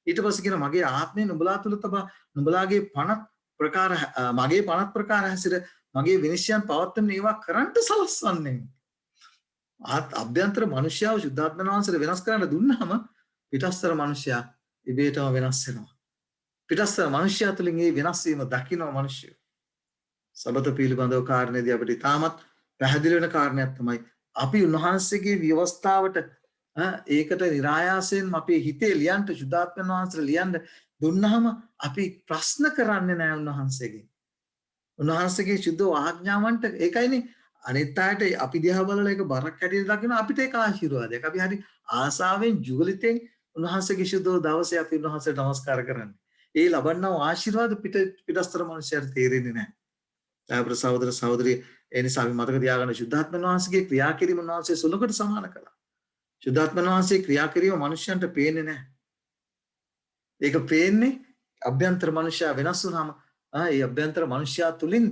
ඊට පස්සේ කියන මගේ ආත්මය නුඹලා තුල තබා නුඹලාගේ පණත් ප්‍රකාර මගේ පණත් ප්‍රකාර හැසිර මගේ විනිශ්චයන් පවත්වන්න ඒවා කරන්ට සලස්වන්නේ. අභ්‍යන්තර මනුෂ්‍යව සුද්ධාත්මයන් වහන්සේට වෙනස් කරන්න දුන්නාම පිටස්තර මනුෂ්‍යයා ඉබේටම වෙනස් වෙනවා. පිටස්තර මනුෂ්‍යයා තුලින් මේ වෙනස් වීම දකින්න මනුෂ්‍යයෝ සබත පිළිබඳව කාරණේදී අපිට තාමත් පැහැදිලි වෙන කාරණයක් තමයි අපි උන්වහන්සේගේ ව්‍යවස්ථාවට ඒකට નિરાයාසයෙන් අපේ හිතේ ලියන්න සුද්ධාත්මයන් වහන්සේට ලියන්න දුන්නාම අපි ප්‍රශ්න කරන්නේ නැහැ උන්වහන්සේගෙන්. උන්වහන්සේගේ සුද්ධ ආඥාවන්ට ඒකයිනේ අනිත් අයට අපි දිහා බලලා ඒක බරක් හැටියට දකින අපිට ඒක ආශිර්වාදයක්. අපි හරි ආසාවෙන් ජුගලිතෙන් උන්වහන්සේගේ සුද්ධ දවසේ අපි උන්වහන්සේට නමස්කාර කරන්නේ. ඒ ලබන්නා ආශිර්වාද පිටස්තර මනුෂ්‍යයන්ට තේරෙන්නේ නැහැ. අපේ සහෝදර සහෝදරිය ඒ නිසා අපි මතක තියාගන්න සුද්ධාත්මයන් වහන්සේගේ ක්‍රියා කිරීම උන්වහන්සේ සුළුකට සමාන කළා. සුද්ධාත්මයන් වහන්සේ ක්‍රියා කිරීම මනුෂ්‍යයන්ට පේන්නේ නැහැ. ඒක පේන්නේ අභ්‍යන්තර මනුෂ්‍යයා වෙනස් වුනහම ඒ අභ්‍යන්තර මනුෂ්‍යයා තුලින්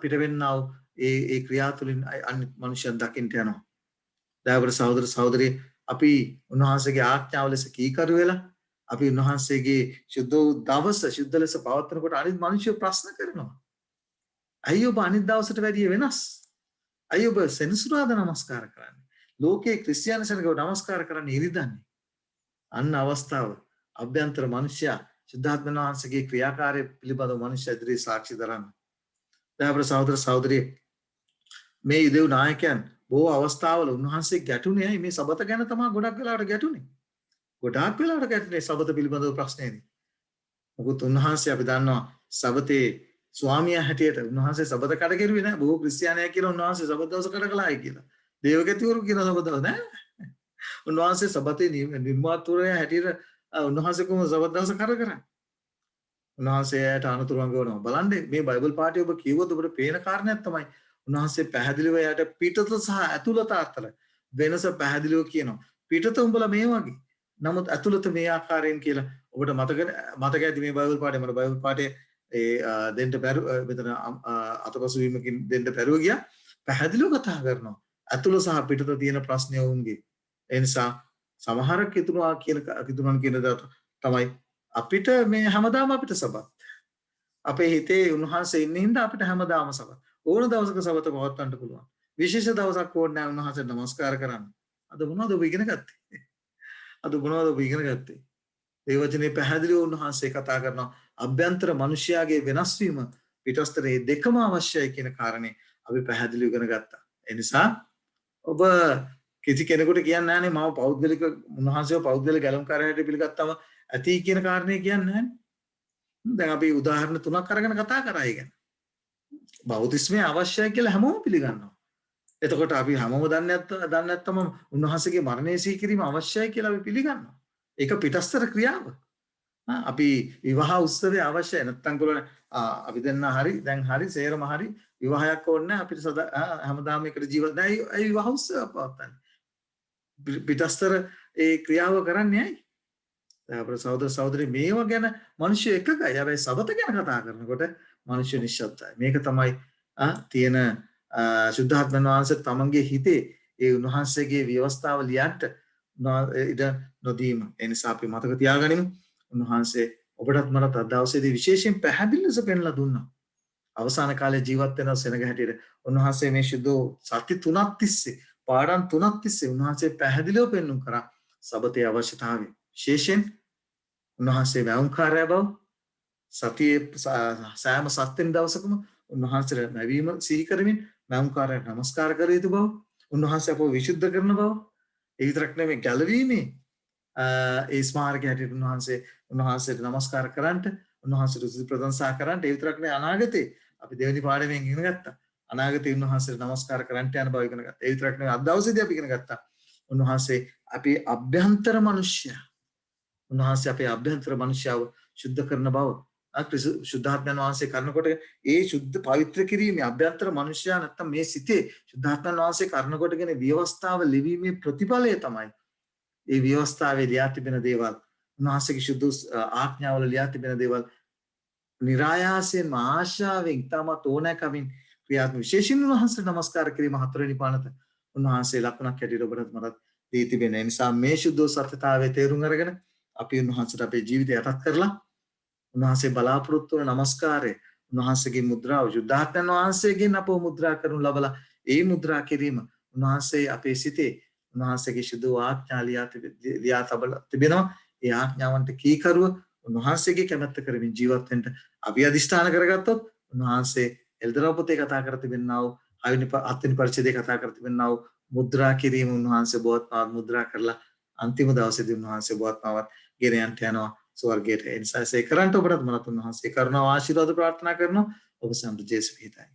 පිට වෙන්නා වූ ඒ ක්‍රියා තුලින් අනිත් මනුෂ්‍යයන් දකින්න යනවා. දයාවර සහෝදර සහෝදරිය අපි උන්වහන්සේගේ ආඥාව ලෙස කීකරු වෙලා අපි උන්වහන්සේගේ සුද්ධ දවස සුද්ධ ලෙස පවත්වනකොට අනිත් මනුෂ්‍යය ප්‍රශ්න කරනවා. ඇයි ඔබ අනිත් දවසට වැඩිය වෙනස්? ඇයි ඔබ සෙනසුරාදා නමස්කාර කරන්නේ? ලෝකයේ ක්‍රිස්තියානිසනකව නමස්කාර කරන්නේ ඉරිදන්නේ. අන්න අවස්ථාව අභ්‍යන්තර මනුෂ්‍යයා සුද්ධාත්මයන් වහන්සේගේ ක්‍රියාකාරය පිළිබඳව මනුෂ්‍ය ඉදිරියේ සාක්ෂි දරන්න. දයාවර සහෝදර සහෝදරිය මේ යුදෙව් නායකයන් බොහෝ අවස්ථාවල උන්වහන්සේ ගැටුනේ ඇයි මේ සබත ගැන තමයි ගොඩක් වෙලාවට ගැටුනේ. ගොඩාක් වෙලාවට ගැටුනේ සබත පිළිබඳව ප්‍රශ්නේදී. මොකද උන්වහන්සේ අපි දන්නවා සබතේ ස්වාමියා හැටියට උන්වහන්සේ සබත කඩ කෙරුවේ නැහැ. බොහෝ ක්‍රිස්තියානියා කියලා උන්වහන්සේ සබත දවස කඩ කළායි කියලා. දේවගතිවරු කියන සබත දවස නෑ. උන්වහන්සේ සබතේ නිර්මාතෘයා හැටියට උන්වහන්සේ කොහොම සබත දවස කඩ කරන්නේ? උන්වහන්සේට අනුතුරුවන්ග වෙනවා. බලන්න මේ බයිබල් පාඩිය ඔබ කියවොත් ඔබට පේන කාරණයක් තමයි උන්වහන්සේ පැහැදිලිව යට පිටත සහ ඇතුළත අතර වෙනස පැහැදිලිව කියනවා. පිටත උඹලා මේ වගේ. නමුත් ඇතුළත මේ ආකාරයෙන් කියලා ඔබට මතක ඇති මේ බයිබල් පාඩේ මම බයිබල් පාඩේ දෙන්න බැරුව මෙතන අතපසු වීමකින් දෙන්න බැරුව ගියා. පැහැදිලිව කතා කරනවා. ඇතුළ සහ පිටත තියෙන ප්‍රශ්නය වුන්ගේ. ඒ නිසා සමහරක් හිතනවා කියන දේ තමයි අපිට මේ හැමදාම අපිට සබත්. අපේ හිතේ උන්වහන්සේ ඉන්න හින්දා අපිට හැමදාම සබත්. ඕන දවසක සබත පවත්වන්න පුළුවන්. විශේෂ දවසක් ඕනේ නැහැ උන්වහන්සේට නමස්කාර කරන්න. අද මොනවද ඔබ ඉගෙන ගත්තේ? අද මොනවද ඔබ ඉගෙන ගත්තේ? ඒ වචනේ පැහැදිලිව උන්වහන්සේ කතා කරනවා අභ්‍යන්තර මනුෂ්‍යයාගේ වෙනස් වීම පිටස්තරේ දෙකම අවශ්‍යයි කියන කාරණේ අපි පැහැදිලිව ඉගෙන ගත්තා. ඒ නිසා ඔබ කිසි කෙනෙකුට කියන්නේ නැහනේ මම පෞද්ගලික උන්වහන්සේව පෞද්ගලික ගැලුම්කාරයෙක් පිළිගත්තම ඇති කියන කාරණේ කියන්නේ නැහනේ. දැන් අපි උදාහරණ තුනක් අරගෙන කතා කරා ඒ ගැන. බෞද්ධිස්මය අවශ්‍යයි කියලා හැමෝම පිළිගන්නවා. එතකොට අපි හැමෝම දන්නේ නැත්තම උන්වහන්සේගේ මරණය සීකිරීම අවශ්‍යයි කියලා අපි පිළිගන්නවා. ඒක පිටස්තර ක්‍රියාව. අපි විවාහ උත්සවය අවශ්‍යයි. නැත්තම් කොළන අපි දෙන්න හරි දැන් හරි සේරම හරි විවාහයක් ඕනේ අපිට හැමදාම එකට ජීවත් නැහැ. ඒ විවාහ උත්සවය පවත්වන්නේ. පිටස්තර ඒ ක්‍රියාව කරන්නේ ඇයි? අපේ සහෝදර සහෝදරි මේව ගැන මිනිස්සු එකගයි. හැබැයි සබත ගැන කතා කරනකොට මිනිස්සු නිශ්ශබ්දයි. මේක තමයි තියෙන සුද්ධාත්මයන් වහන්සේ තමන්ගේ හිතේ ඒ උන්වහන්සේගේ ව්‍යවස්ථාව ලියන්න ඉඩ නොදීම. ඒ නිසා අපි මතක තියාගනිමු. උන්වහන්සේ ඔබටත් මටත් අද දවසේදී විශේෂයෙන් පැහැදිලි ලෙස පෙන්ලා දුන්නා. අවසාන කාලේ ජීවත් වෙන සෙනග හැටියට උන්වහන්සේ මේ සුදු සත්‍ය තුනක් තිස්සේ පාඩම් තුනක් තිස්සේ උන්වහන්සේ පැහැදිලිව පෙන්වුම් කරා සබතේ අවශ්‍යතාවය. විශේෂයෙන් උන්වහන්සේ වැවුම්කාරය බව සතියේ සෑම සත්‍යෙන් දවසකම උන්වහන්සේට නැවීම සිහි කරමින් වැවුම්කාරයට නමස්කාර කර යුතු බව උන්වහන්සේ අපව විසුද්ධ කරන බව ඒ විතරක් නෙමෙයි ගැලවීමේ ඒ ස්මාරකය හැටියට උන්වහන්සේට නමස්කාර කරන්නට උන්වහන්සේට ස්තුති ප්‍රශංසා කරන්නට ඒ විතරක් නෙමෙයි අනාගතේ අපි දෙවෙනි පාඩමෙන් ඉගෙන ගත්තා අනාගතේ උන්වහන්සේට නමස්කාර කරන්නට යන බව ඉගෙන ගත්තා ඒ විතරක් නෙමෙයි අද දවසේදී අපි ඉගෙන ගත්තා උන්වහන්සේ අපේ අභ්‍යන්තර මනුෂ්‍යයා උන්වහන්සේ අපේ අභ්‍යන්තර මනුෂ්‍යව සුද්ධ කරන බව සුද්ධාත්මයන් වහන්සේ කරනකොට ඒ සුද්ධ පවිත්‍ර කිරීමේ අභ්‍යන්තර මනුෂ්‍යයා නැත්තම් මේ සිතේ සුද්ධාත්මයන් වහන්සේ කරනකොටගෙන ව්‍යවස්ථාව ලිවීමේ ප්‍රතිඵලය තමයි ඒ ව්‍යවස්ථාවේ ලියා තිබෙන දේවල් උන්වහන්සේගේ සුද්ධ ආඥාවල ලියා තිබෙන දේවල් නිරායාසයෙන් ආශාවෙන් තමත් ඕනෑකමින් ක්‍රියාත්මක විශේෂයෙන් උන්වහන්සේ නමස්කාර කිරීම හතරවෙනි පානත උන්වහන්සේ ලකුණක් හැටියට ඔබට මටත් දී තිබෙන නිසා මේ සුද්ධ සත්‍යතාවයේ තේරුම් අරගෙන අපි උන්වහන්සේට අපේ ජීවිතය යටත් කරලා උන්වහන්සේ බලාපොරොත්තු වන නමස්කාරය උන්වහන්සේගේ මුද්‍රාව සුද්ධාත්මයන් වහන්සේගෙන් අපව මුද්‍රා කරනු ලබලා ඒ මුද්‍රා කිරීම උන්වහන්සේ අපේ සිතේ උන්වහන්සේගේ සුදු ආඥා ලියා තිබෙනවා ඒ ආඥාවන්ට කීකරුව උන්වහන්සේගේ කැමැත්ත කරමින් ජීවත් වෙන්න අපි අදිෂ්ඨාන කරගත්තොත් උන්වහන්සේ එල්දරව් පොතේ කතා කර තිබෙනා වූ හත්වෙනි පරිච්ඡේදයේ කතා කර තිබෙනා වූ මුද්‍රා කිරීම උන්වහන්සේ බෝධිපාද මුද්‍රා කරලා අන්තිම දවසේදී උන්වහන්සේ බෝධිපාවත් ගෙන යන්ට යනවා ස්වර්ගයට. ඒ නිසා ඒ කරන්ට ඔබට මනත් උන්වහන්සේ කරුණාව ආශිර්වාද ප්‍රාර්ථනා කරනවා. ඔබ සම්පූර්ණ ජේසුස් හිතයි.